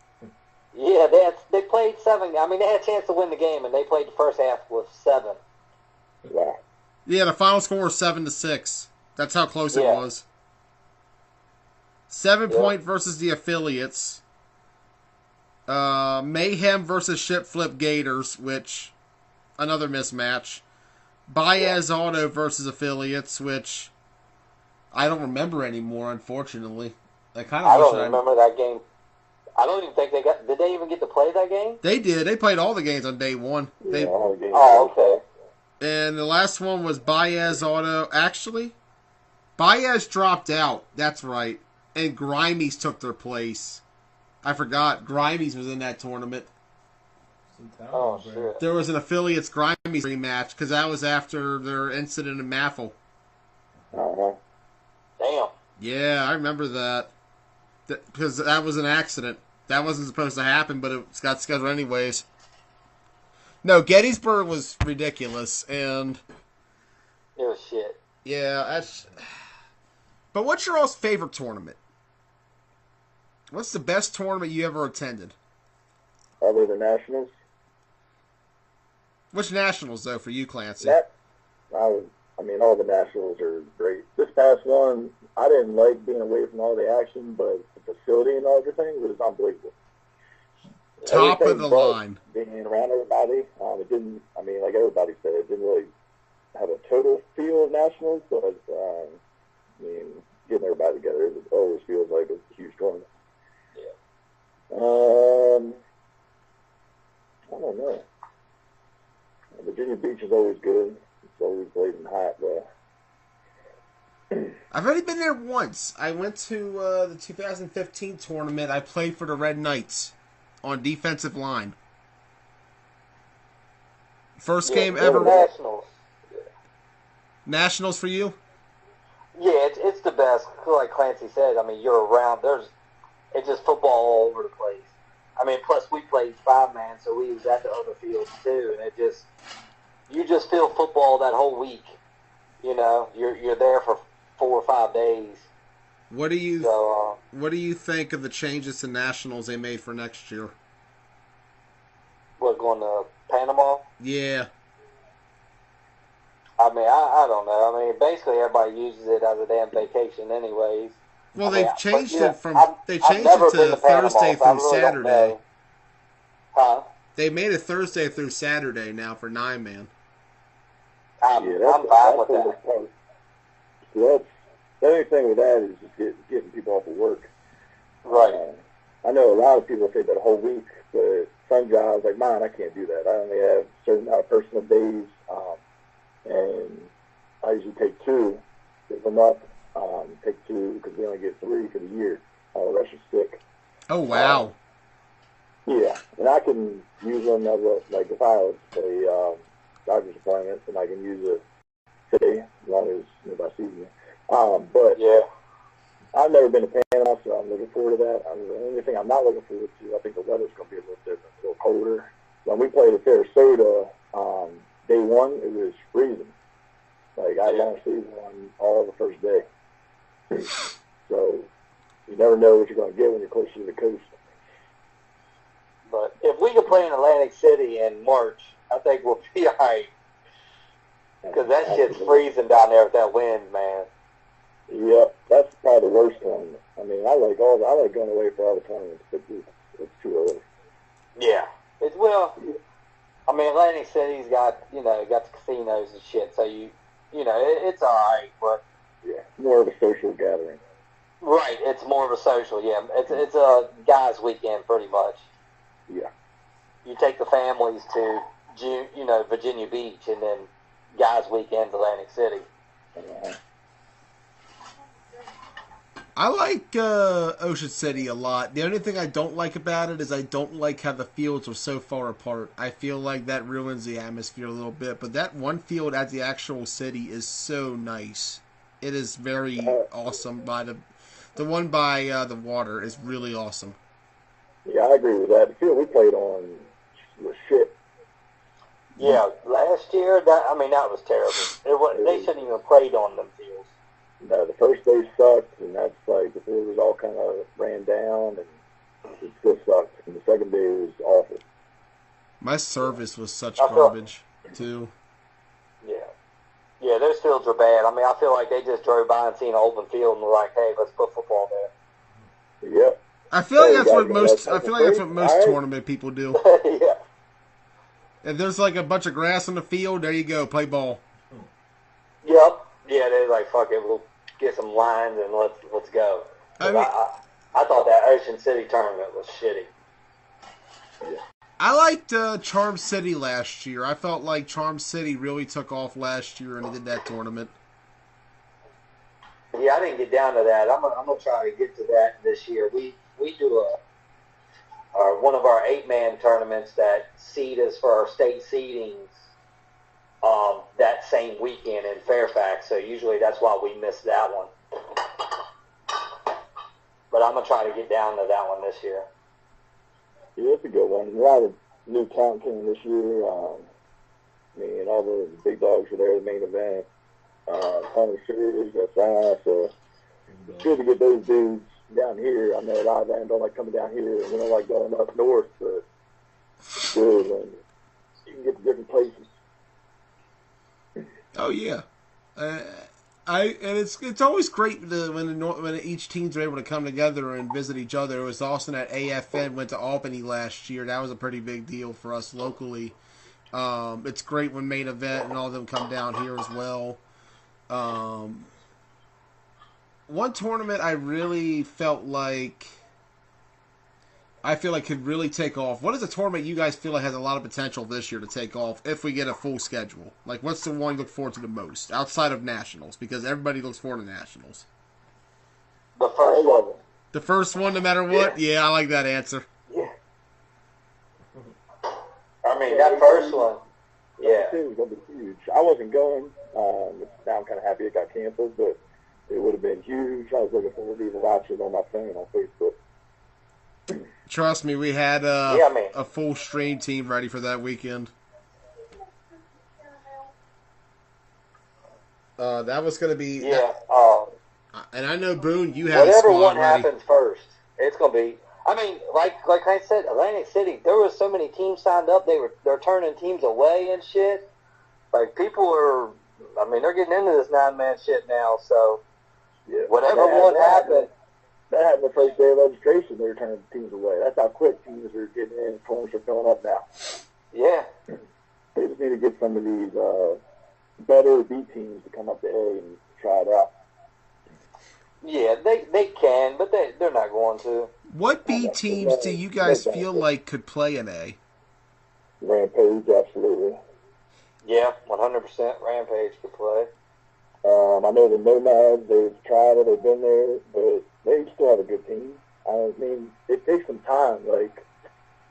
Yeah, they played 7. I mean, they had a chance to win the game, and they played the first half with 7. Yeah. Yeah, the final score was 7-6. That's how close it Yeah. was. 7-point versus the affiliates. Mayhem versus Ship Flip Gators, which another mismatch. Baez Auto versus affiliates, which I don't remember anymore, unfortunately. I kind I of wish don't remember that game. I don't even think they got. Did they even get to play that game? They did. They played all the games on day one. They all the games. Oh, okay. And the last one was Baez Auto. Actually, Baez dropped out. That's right. And Grimies took their place. I forgot. Grimies was in that tournament. Oh, shit. There was an affiliates Grimies rematch because that was after their incident in Maffle. Uh-huh. Damn. Yeah, I remember that. Because that was an accident. That wasn't supposed to happen, but it got scheduled anyways. No, Gettysburg was ridiculous, and It was shit. yeah, that's. But what's your all's favorite tournament? What's the best tournament you ever attended? Other than Nationals? Which nationals though for you, Clancy? I mean, all the Nationals are great. This past one, I didn't like being away from all the action, but the facility and everything was unbelievable. Top of Everything the but line. Being around everybody, it didn't. I mean, like everybody said, it didn't really have a total feel of Nationals, but I mean, getting everybody together, it always feels like a huge tournament. Yeah. I don't know. Virginia Beach is always good. It's always blazing hot, but I've only been there once. I went to the 2015 tournament. I played for the Red Knights on defensive line. First game ever. Nationals. Nationals for you? Yeah, it's the best. Like Clancy said, I mean, you're around. It's just football all over the place. I mean, plus we played 5-man, so we was at the other fields too, and you just feel football that whole week. You know, you're there for 4 or 5 days. What do you So, What do you think of the changes to nationals they made for next year? what, going to Panama? Yeah. I mean, I don't know. I mean, basically everybody uses it as a damn vacation, anyways. Well, I mean, they've changed but, it from I've never it been to Panama, Thursday so I through really don't Saturday. know. Huh? They made it Thursday through Saturday now for 9-man. I'm that's fine with the that. worst part. So the only thing with that is just getting people off of work. Right. I know a lot of people take that whole week, but some jobs like mine, I can't do that. I only have a certain amount of personal days, and I usually take 2, give them up, take 2 because we only get 3 for the year. All the rest are sick. Oh wow. Yeah, and I can use them as like if I have a doctor's appointment, and I can use it today as long as nobody sees me. But Yeah. I've never been to Panama, so I'm looking forward to that. The only thing I'm not looking forward to, I think the weather's going to be a little different, a little colder. When we played at Sarasota, day 1, it was freezing. Like, I had long sleeves on all the first day. So, you never know what you're going to get when you're closer to the coast. But if we could play in Atlantic City in March, I think we'll be all right. Because that shit's freezing down there with that wind, man. Yep, that's probably the worst one. I mean, I like going away for all the tournaments, but it's too early. Yeah. Well, I mean, Atlantic City's got got the casinos and shit, so it's all right, but Yeah, more of a social gathering. right, it's more of a social. Yeah, it's a guys' weekend pretty much. Yeah. You take the families to Virginia Beach, and then guys' weekends Atlantic City. Uh, I like Ocean City a lot. The only thing I don't like about it is I don't like how the fields are so far apart. I feel like that ruins the atmosphere a little bit. But that one field at the actual city is so nice. It is very awesome. By the one by the water is really awesome. yeah, I agree with that. The field we played on was shit. Yeah, last year that was terrible. They shouldn't even played on them fields. The first day sucked, and that's like the field was all kind of ran down, and it still sucked. And the second day was awful. My service was such I feel- garbage too. Yeah, those fields are bad. I mean, I feel like they just drove by and seen an open field and were like, "Hey, let's put football there." Yep. I feel like Hey, that's you what guys most. got I feel like that's what most All right. tournament people do. Yeah. If there's like a bunch of grass on the field, there you go, play ball. Yep. Yeah, they're like, "Fuck it, we'll get some lines and let's go." I mean- I thought that Ocean City tournament was shitty. I liked Charm City last year. I felt like Charm City really took off last year and they did that tournament. Yeah, I didn't get down to that. I'm gonna try to get to that this year. We do one of our 8-man tournaments that seed us for our state seedings that same weekend in Fairfax. So usually that's why we miss that one. But I'm gonna try to get down to that one this year. Yeah, it's a good one. A lot of new talent came this year. Me and all the big dogs were there at the main event. Tony Sears, that's so it's good to get those dudes down here. I know a lot of them don't like coming down here, and we don't like going up north, but it's good when you can get to different places. Oh yeah, and it's always great when each teams are able to come together and visit each other. It was awesome that AFN went to Albany last year. That was a pretty big deal for us locally. It's great when main event and all of them come down here as well. One tournament I really felt like could really take off. What is a tournament you guys feel like has a lot of potential this year to take off if we get a full schedule? Like, what's the one you look forward to the most outside of nationals? Because everybody looks forward to nationals. The first one. The first one, no matter what. Yeah, I like that answer. Yeah. I mean, that first one. Yeah. It was going to be huge. I wasn't going. Now I'm kind of happy it got canceled, but it would have been huge. I was looking forward to even watching it on my phone on Facebook. Trust me, we had a full stream team ready for that weekend. That was going to be... Yeah. And I know, Boone, you had a Whatever squad one ready. happens first, it's gonna be. I mean, like I said, Atlantic City. There were so many teams signed up. They're turning teams away and shit. Like people are. I mean, they're getting into this 9-man shit now. So Yeah. whatever one happened. That happened the first day of registration. They were turning teams away. That's how quick teams are getting in. Forms are filling up now. Yeah. They just need to get some of these better B teams to come up to A and try it out. Yeah, they can, but they're not going to. What B teams do you guys feel like could play in A? Rampage, absolutely. Yeah, 100% Rampage could play. I know the Nomads, they've tried it, they've been there, but they still have a good team. I mean, it takes some time. Like,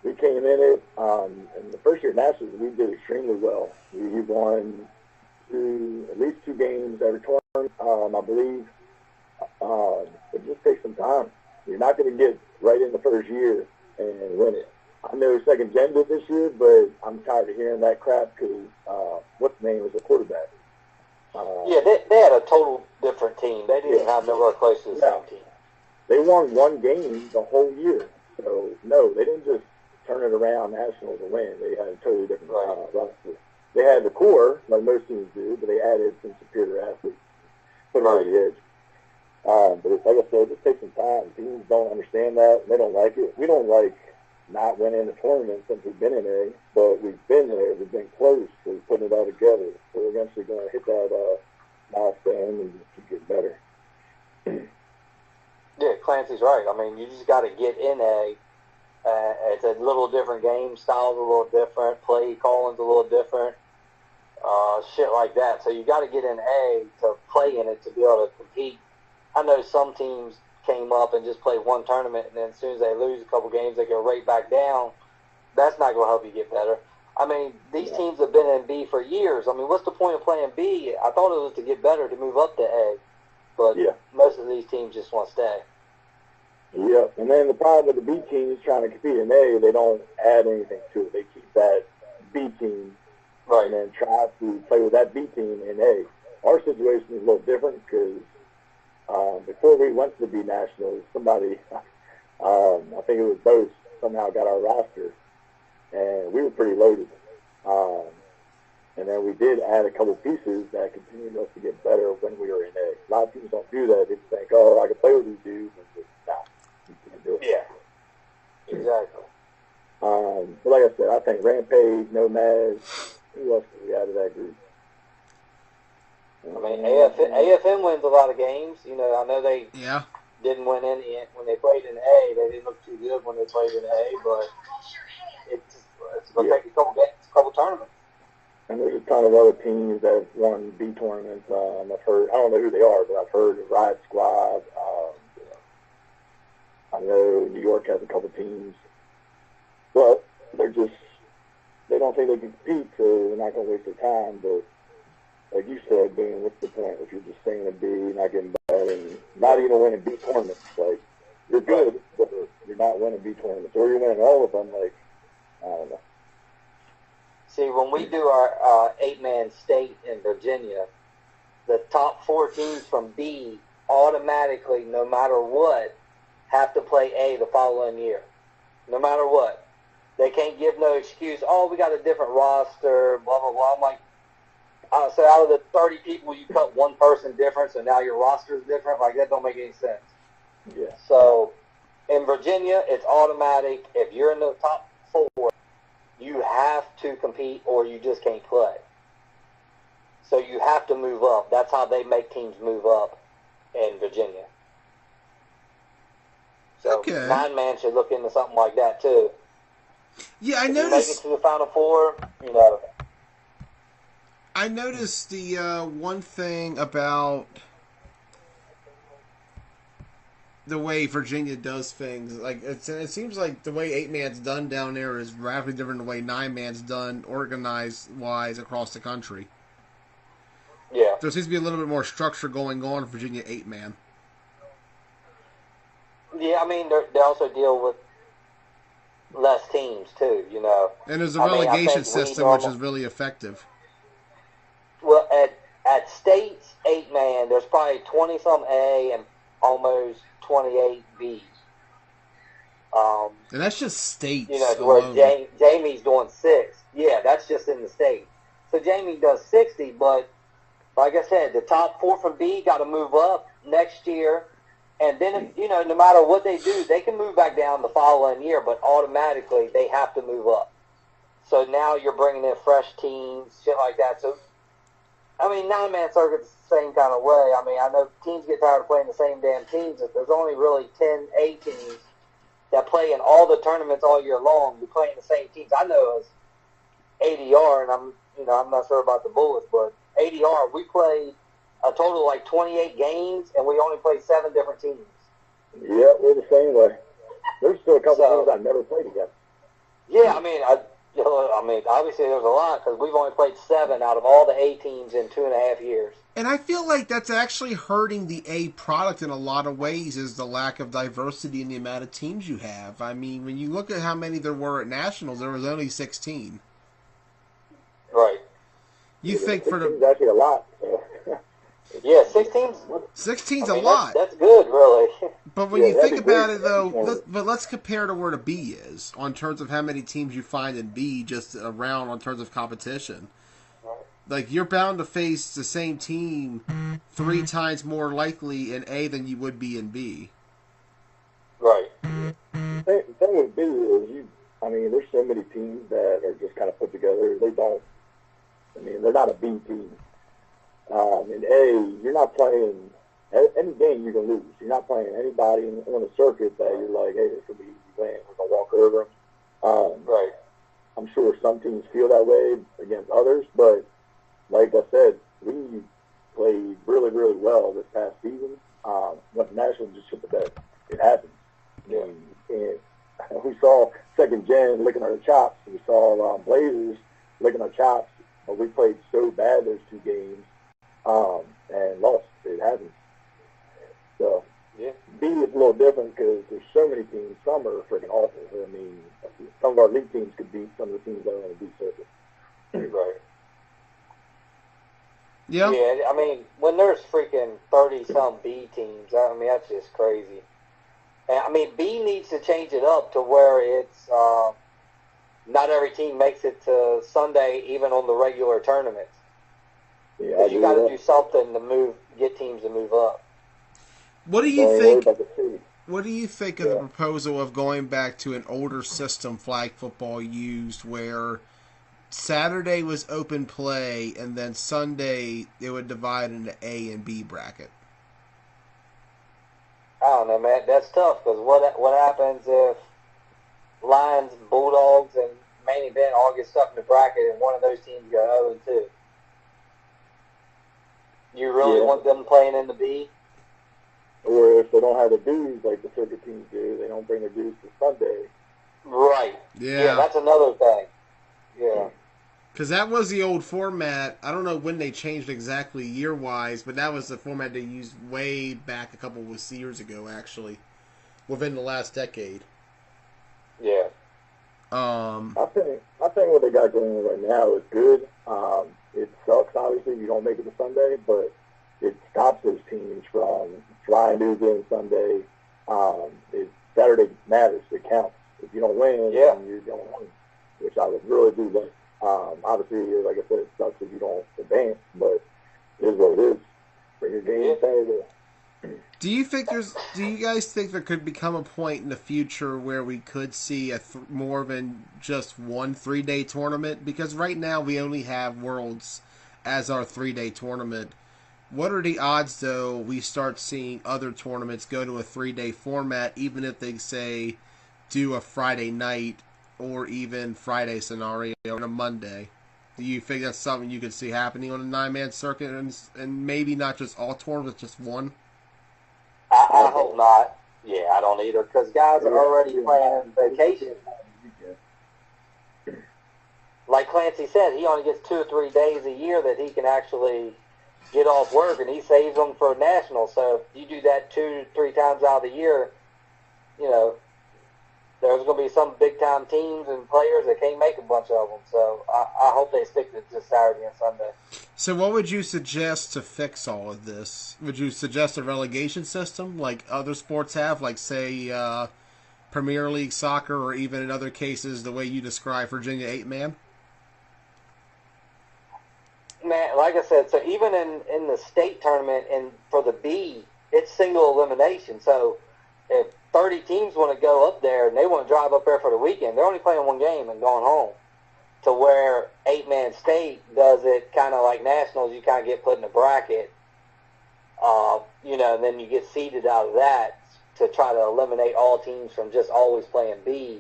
we came in it, and the first year at Nationals, we did extremely well. We won at least 2 games every tournament, I believe. It just takes some time. You're not going to get right in the first year and win it. I know second gen did this year, but I'm tired of hearing that crap because what's the name was the quarterback. Yeah, they had a total different team. They didn't have nowhere close to the same team. They won 1 game the whole year. So, no, they didn't just turn it around nationals and win. They had a totally different roster. They had the core, like most teams do, but they added some superior athletes. Put it over the edge. But like I said, it just takes some time. Teams don't understand that. They don't like it. We don't like not winning the tournament since we've been in A, but we've been there. We've been close to putting it all together. So we're eventually going to hit that milestone and just keep getting better. Yeah, Clancy's right. I mean, you just got to get in A. It's a little different game. Style's a little different. Play calling's a little different. Shit like that. So you got to get in A to play in it to be able to compete. I know some teams came up and just played one tournament, and then as soon as they lose a couple games, they go right back down. That's not going to help you get better. I mean, these teams have been in B for years. I mean, what's the point of playing B? I thought it was to get better, to move up to A. But most of these teams just want to stay. Yeah, and then the problem with the B team is trying to compete in A, they don't add anything to it. They keep that B team and then try to play with that B team in A. Our situation is a little different because before we went to the B Nationals, somebody, I think it was Bose, somehow got our roster, and we were pretty loaded. And then we did add a couple pieces that continued us to get better when we were in A. A lot of people don't do that. They just think, oh, I can play with these dudes, and just, nah, you can't do it. Yeah, exactly. But like I said, I think Rampage, Nomads, who else did we add to that group? I mean, AFM wins a lot of games. You know, I know they didn't win any when they played in A. They didn't look too good when they played in A, but it's going to take a couple tournaments. And there's a ton of other teams that have won B tournaments. I've heard, I don't know who they are, but I've heard of Riot Squad. I know New York has a couple teams, but they don't think they can compete, so they're not going to waste their time. But like you said, Ben, what's the point if you're just staying in B, not getting better, and not even winning B tournaments? Like, you're good, but you're not winning B tournaments, or you're winning all of them. Like, I don't know. See, when we do our 8-man state in Virginia, the top 4 teams from B automatically, no matter what, have to play A the following year. No matter what. They can't give no excuse, oh, we got a different roster, blah, blah, blah. I'm like, so out of the 30 people, you cut one person different, so now your roster is different? Like, that don't make any sense. Yeah. So, in Virginia, it's automatic. If you're in the top 4, you have to compete or you just can't play. So you have to move up. That's how they make teams move up in Virginia. So 9-man should look into something like that too. Yeah, I if noticed. You make it to the Final Four, you know. I noticed the one thing about the way Virginia does things. Like it seems like the way 8-man's done down there is radically different than the way 9-man's done, organized wise across the country. Yeah. There seems to be a little bit more structure going on in Virginia 8-man. Yeah, I mean they also deal with less teams too, you know. And there's a relegation system which is really effective. Well, at State's 8-man, there's probably 20-some A and almost 28 B. And that's just States. You know, where Jamie's doing 6. Yeah, that's just in the state. So Jamie does 60, but like I said, the top 4 from B got to move up next year. And then, you know, no matter what they do, they can move back down the following year, but automatically they have to move up. So now you're bringing in fresh teams, shit like that. So, I mean, 9-man circuit's the same kind of way. I mean, I know teams get tired of playing the same damn teams. If there's only really 10 A teams that play in all the tournaments all year long, you're playing the same teams. I know as ADR, and I'm not sure about the Bullets, but ADR, we played a total of like 28 games, and we only played 7 different teams. Yeah, we're the same way. There's still a couple teams I've never played against. Yeah, I mean, obviously there's a lot because we've only played 7 out of all the A teams in 2.5 years. And I feel like that's actually hurting the A product in a lot of ways, is the lack of diversity in the amount of teams you have. I mean, when you look at how many there were at Nationals, there was only 16. Right. You think for the... actually a lot. Yeah, 16's... 16's a lot. That's good, really. But when you think about it, though, but let's compare to where the B is, on terms of how many teams you find in B just around on terms of competition. Like, you're bound to face the same team 3 times more likely in A than you would be in B. Right. The thing with B is I mean, there's so many teams that are just kind of put together. They don't. I mean, they're not a B team. And A, you're not playing any game you can lose. You're not playing anybody on a circuit that you're like, hey, this will be easy win. We're gonna walk over them. Right. I'm sure some teams feel that way against others, but like I said, we played really, really well this past season. Went to national just shit the bed. It happens. Yeah. And we saw second gen licking our chops. We saw Blazers licking our chops. But we played so bad those 2 games and lost. It happens. So Yeah. B is a little different because there's so many teams. Some are freaking awful. I mean, some of our league teams could beat some of the teams that are on the B circuit. Right. Yeah. Yeah, I mean, when there's freaking 30-some B teams, I mean, that's just crazy. And, I mean, B needs to change it up to where it's not every team makes it to Sunday, even on the regular tournaments. Yeah, Because you got to do something to get teams to move up. What do you Don't think? worry about the city. What do you think of the proposal of going back to an older system flag football used where Saturday was open play and then Sunday it would divide into A and B bracket? I don't know, man. That's tough because what happens if Lions, Bulldogs, and main event all get stuck in the bracket and one of those teams go 0-2? You really want them playing in the B? Or if they don't have the dues like the circuit teams do, they don't bring their dues to Sunday. Right. Yeah. That's another thing. Yeah. Because that was the old format. I don't know when they changed exactly year-wise, but that was the format they used way back a couple of years ago, actually, within the last decade. Yeah. I think what they got going on right now is good. It sucks, obviously, if you don't make it to Sunday, but it stops those teams from trying to do Sunday. Saturday matters. It counts. If you don't win, then you don't win, which I would really do that. Obviously, like I said, it sucks if you don't advance, but it is what it is. Bring your game Saturday. Do you guys think there could become a point in the future where we could see more than just one 3-day tournament? Because right now we only have Worlds as our 3-day tournament. What are the odds, though, we start seeing other tournaments go to a 3-day format, even if they say do a Friday night or even Friday scenario on a Monday? Do you think that's something you could see happening on a 9-man circuit and maybe not just all tournaments, just one? I hope not. Yeah, I don't either, because guys are already planning vacation. Like Clancy said, he only gets 2 or 3 days a year that he can actually get off work, and he saves them for nationals. So if you do that 2 to 3 times out of the year, you know, there's going to be some big-time teams and players that can't make a bunch of them. So I hope they stick to just Saturday and Sunday. So what would you suggest to fix all of this? Would you suggest a relegation system like other sports have, like, say, Premier League soccer, or even in other cases the way you describe Virginia 8-man? Man, like I said, so even in the state tournament and for the B, it's single elimination. So if 30 teams want to go up there and they want to drive up there for the weekend, they're only playing one game and going home. To where 8-man state does it kind of like nationals, you kind of get put in a bracket, you know, and then you get seeded out of that to try to eliminate all teams from just always playing B.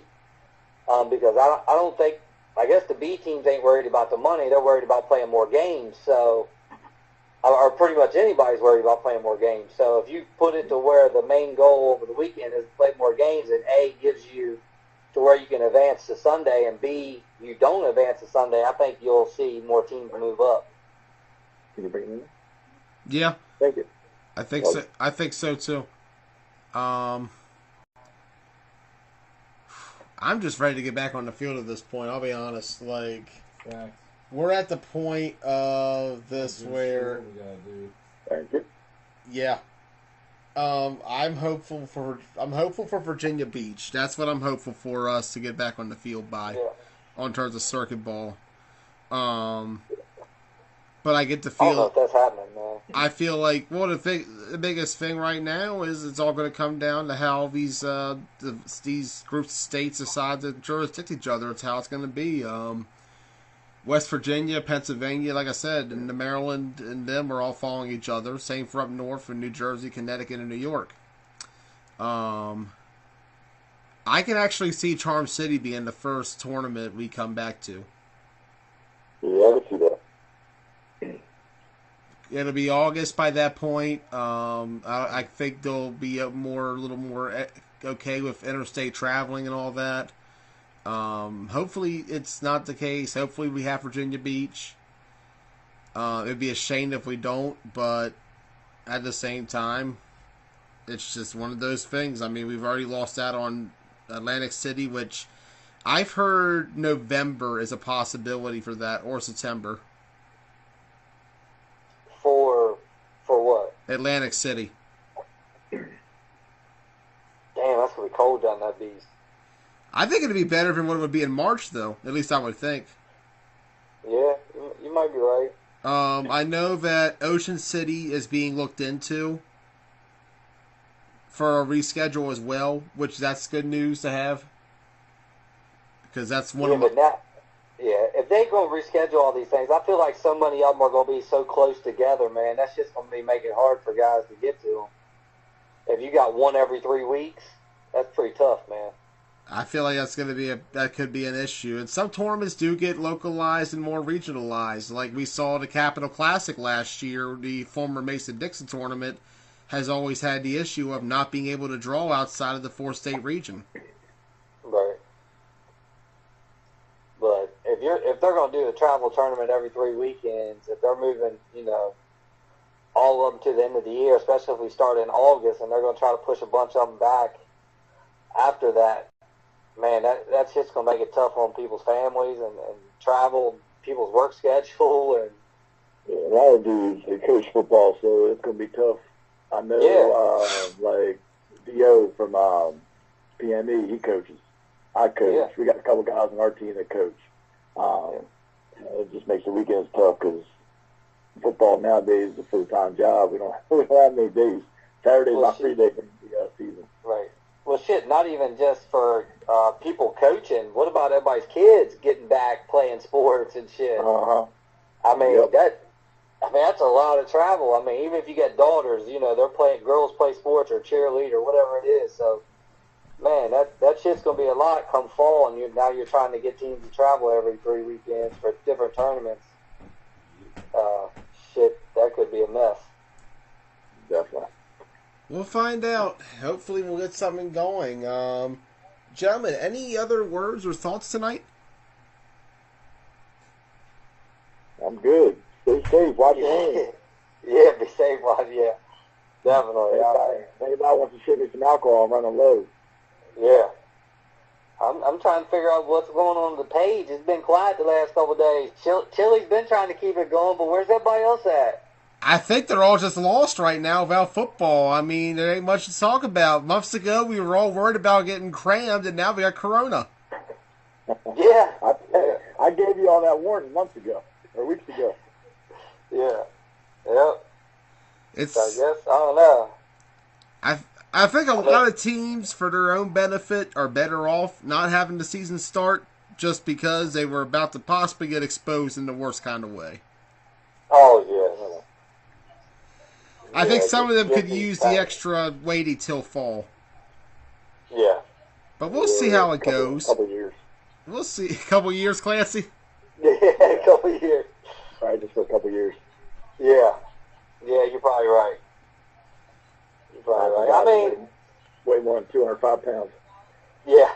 Because I don't think, I guess the B teams ain't worried about the money, they're worried about playing more games. So, or pretty much anybody's worried about playing more games. So if you put it to where the main goal over the weekend is to play more games, and A gives you to where you can advance to Sunday, and B, you don't advance to Sunday, I think you'll see more teams move up. Can you bring it in? Yeah. Thank you. I think so. I think so too. I'm just ready to get back on the field at this point. I'll be honest. Like, we're at the point of this where, What we gotta do. Thank you. yeah. I'm hopeful for Virginia Beach. That's what I'm hopeful for us to get back on the field by, on terms of circuit ball. But I get to I don't know feel. if that's happening, man. I feel like the biggest thing right now is it's all going to come down to how these groups of states decide to jurisdict each other. It's how it's going to be. West Virginia, Pennsylvania, like I said, and the Maryland and them are all following each other. Same for up north in New Jersey, Connecticut, and New York. I can actually see Charm City being the first tournament we come back to. Yeah, I can see that. It'll be August by that point. I think they'll be a little more okay with interstate traveling and all that. Hopefully it's not the case. Hopefully we have Virginia Beach. It'd be a shame if we don't, but at the same time, it's just one of those things. I mean, we've already lost out on Atlantic City, which I've heard November is a possibility for that, or September. For what? Atlantic City. Damn, that's gonna be cold down that beast. I think it'd be better than what it would be in March, though. At least I would think. Yeah, you might be right. I know that Ocean City is being looked into for a reschedule as well, which that's good news to have. Because that's one of my... if they're going to reschedule all these things, I feel like so many of them are going to be so close together, man. That's just going to be making it hard for guys to get to them. If you got one every 3 weeks, that's pretty tough, man. I feel like that could be an issue. And some tournaments do get localized and more regionalized. Like we saw the Capital Classic last year, the former Mason-Dixon tournament has always had the issue of not being able to draw outside of the 4-state region. Right. But if they're going to do a travel tournament every 3 weekends, if they're moving, all of them to the end of the year, especially if we start in August, and they're going to try to push a bunch of them back after that, man, that's just going to make it tough on people's families and travel, people's work schedule. And yeah, a lot of dudes, they coach football, so it's going to be tough. I know, like, D.O. from PME, he coaches. I coach. Yeah. We got a couple guys on our team that coach. It just makes the weekends tough because football nowadays is a full-time job. We don't have any days. Saturday's my free day for the season. Right. Well, shit, not even just for people coaching. What about everybody's kids getting back playing sports and shit? Uh-huh. I mean, Yep. that's a lot of travel. I mean, even if you got daughters, girls play sports or cheerlead or whatever it is. So, man, that shit's going to be a lot come fall, and now you're trying to get teams to travel every 3 weekends for different tournaments. Shit, that could be a mess. Definitely. We'll find out. Hopefully we'll get something going. Gentlemen, any other words or thoughts tonight? I'm good. Stay safe. Watch your hands. Yeah, be safe, yeah. Definitely. Anybody wants to ship me some alcohol, I'm running low. Yeah. I'm trying to figure out what's going on with the page. It's been quiet the last couple of days. Chili's been trying to keep it going, but where's everybody else at? I think they're all just lost right now about football. I mean, there ain't much to talk about. Months ago, we were all worried about getting crammed, and now we got Corona. Yeah. I gave you all that warning months ago, or weeks ago. Yeah. Yep. It's. I guess, I don't know. I think a lot of teams, for their own benefit, are better off not having the season start just because they were about to possibly get exposed in the worst kind of way. Oh, yeah. I think some of them could use the extra waiting till fall. Yeah. But we'll see how it goes. Couple years. We'll see. A couple years, Clancy? Yeah, a couple of years. Right, just for a couple years. Yeah. Yeah, you're probably right. I mean, way more than 205 pounds. yeah.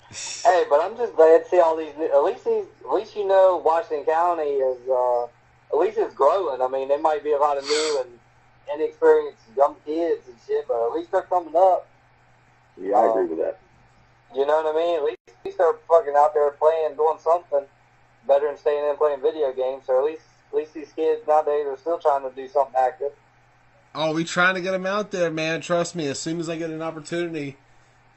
Hey, but I'm just glad to see all these. At least Washington County is. At least it's growing. I mean, there might be a lot of new and inexperienced young kids and shit, but at least they're coming up. Yeah, I agree with that. You know what I mean? At least they're fucking out there playing, doing something better than staying in playing video games. So at least these kids nowadays are still trying to do something active. Oh, we trying to get them out there, man. Trust me, as soon as I get an opportunity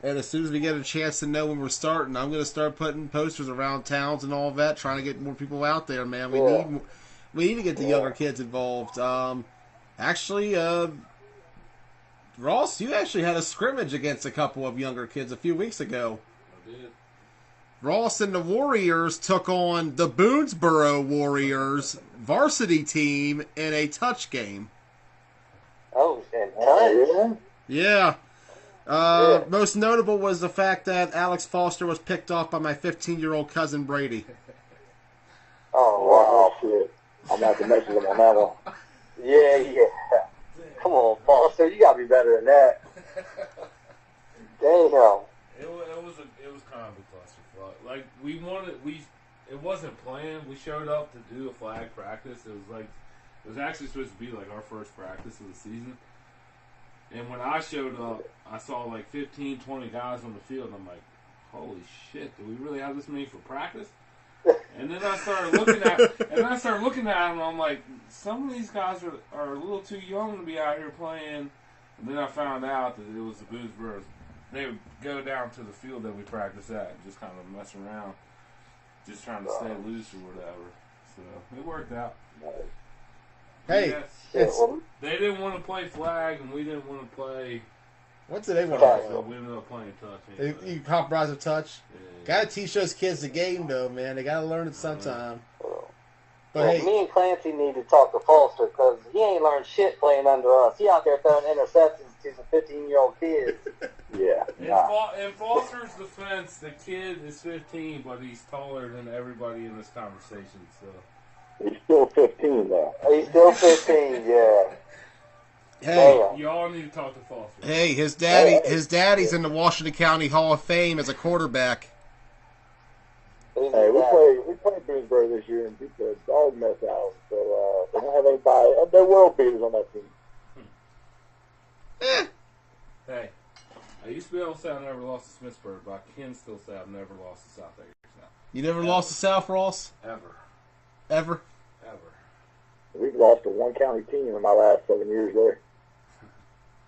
and as soon as we get a chance to know when we're starting, I'm going to start putting posters around towns and all that, trying to get more people out there, man. We need to get the younger kids involved. Actually, Ross, you actually had a scrimmage against a couple of younger kids a few weeks ago. I did. Ross and the Warriors took on the Boonesboro Warriors varsity team in a touch game. Oh, and touch. Yeah. Yeah. Most notable was the fact that Alex Foster was picked off by my 15-year-old cousin Brady. Oh, wow. Shit. I'm going to have to message him on that one. Yeah. Come on, Foster. You got to be better than that. Damn. It was kind of a clusterfuck. Like it wasn't planned. We showed up to do a flag practice. It was actually supposed to be like our first practice of the season. And when I showed up, I saw like 15, 20 guys on the field. And I'm like, holy shit, do we really have this many for practice? And then I started looking at them, and I'm like, some of these guys are a little too young to be out here playing. And then I found out that it was the Boonesboro. They would go down to the field that we practice at and just kind of mess around, just trying to stay loose or whatever. So it worked out. Hey, Yeah, they didn't want to play flag, and we didn't want to play. what do they want Touch. to So we ended up playing touch. do? Anyway. You compromise with touch? Yeah. Gotta teach those kids the game, though, man. They gotta learn it sometime. But Well, hey, me and Clancy need to talk to Foster because he ain't learned shit playing under us. He out there throwing interceptions to some 15-year-old kids. Yeah. In Foster's defense, the kid is 15, but he's taller than everybody in this conversation. So He's still 15, though. He's still 15, yeah. hey, Damn. y'all need to talk to Foster. hey, his daddy's in the Washington County Hall of Fame as a quarterback. Hey, we played Boonesboro this year and beat the dog mess out. So they don't have anybody. They're world beaters on that team. Hey, I used to be able to say I never lost to Smithsburg, but I can still say I've never lost to South Acres now. You never lost to South, Ross? Ever. Ever? We've lost to one county team in my last 7 years there.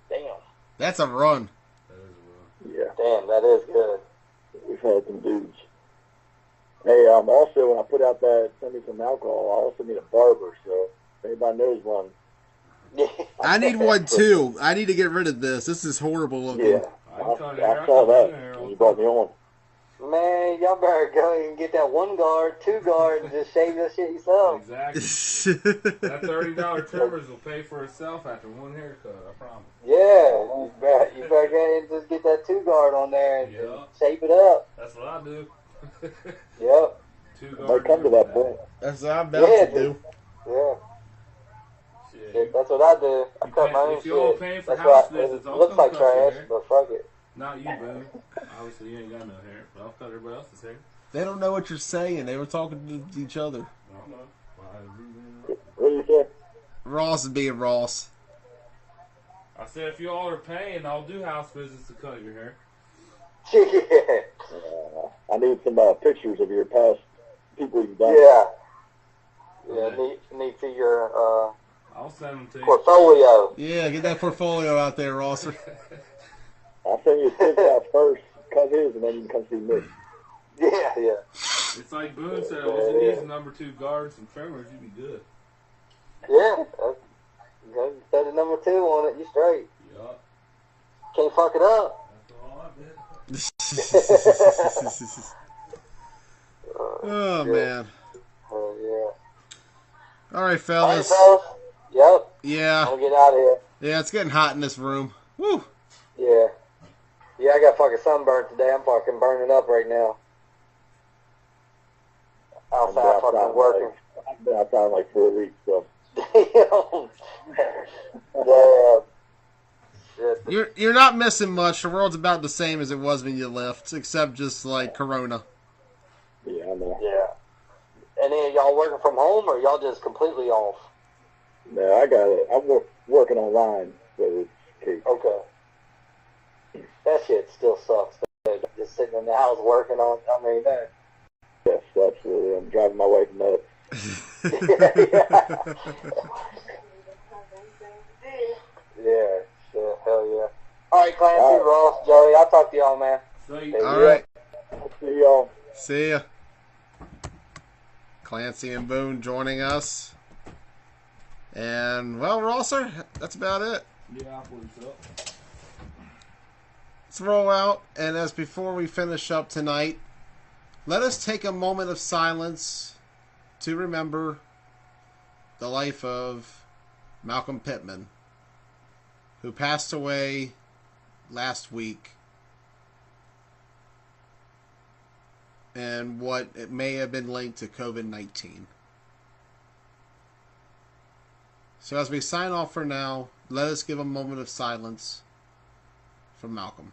Damn. That's a run. That is a run. Yeah. Damn, that is good. We've had some dudes. Hey, also, when I put out that send me some alcohol, I also need a barber. So if anybody knows one. I need one, too. I need to get rid of this. This is horrible looking. Yeah. I can cut hair. I I saw cut that hair. when you brought me on. Man, y'all better go and get that 1 guard, 2 guard, and just shave that shit yourself. Exactly. That $30 trimmers will pay for itself after one haircut, I promise. Yeah, you better go ahead and just get that 2 guard on there and Yeah. shape it up. That's what I do. Yep. It might come to that point. That's what I'm about to do. Yeah. Shit. Shit, that's what I do. I You cut pay- my own if you're shit. paying for That's house why visits, it I'll looks come like cut your trash, hair. but fuck it. Not you, Boone. Obviously, you ain't got no hair, but I'll cut everybody else's hair. They don't know what you're saying. They were talking to each other. I don't know. Why, What do you say? Ross is being Ross. I said, if you all are paying, I'll do house visits to cut your hair. Yeah. I need some pictures of your past people you've done. Yeah. Yeah, need to your I'll send them to you. portfolio. Yeah, get that portfolio out there, Ross. I'll send you his out first, cut his, and then you can come see me. Yeah. It's like Boone said, all you need is number 2 guards and trimmers, you'd be good. Yeah. Go set a number 2 on it, you straight. Yup. Can't fuck it up. That's all I did. Oh, man. Oh, yeah. All right, All right, fellas. fellas. Yep. Yeah. I'm getting out of here. Yeah, it's getting hot in this room. Woo. Yeah. Yeah, I got fucking sunburned today. I'm fucking burning up right now. Outside fucking working. I've been outside like 4 weeks, so. Damn. Damn. Shit. You're not missing much. The world's about the same as it was when you left, except just like Corona. Yeah, I know. Yeah. And then y'all working from home or y'all just completely off? No, I got it. I'm working online, so it's key. Okay. That shit still sucks. Just sitting in the house working on, I mean, that. Yes, absolutely. I'm driving my wife nuts. Yeah, shit, hell yeah. All right, Clancy, Ross, Joey, I'll talk to y'all, man. See, All right. I'll see y'all. See ya. Clancy and Boone joining us. And, well, Rosser, that's about it. Yeah, I believe so. Let's roll out, and as before we finish up tonight, let us take a moment of silence to remember the life of Malcolm Pittman, who passed away last week, and what it may have been linked to COVID-19. So as we sign off for now, let us give a moment of silence for Malcolm.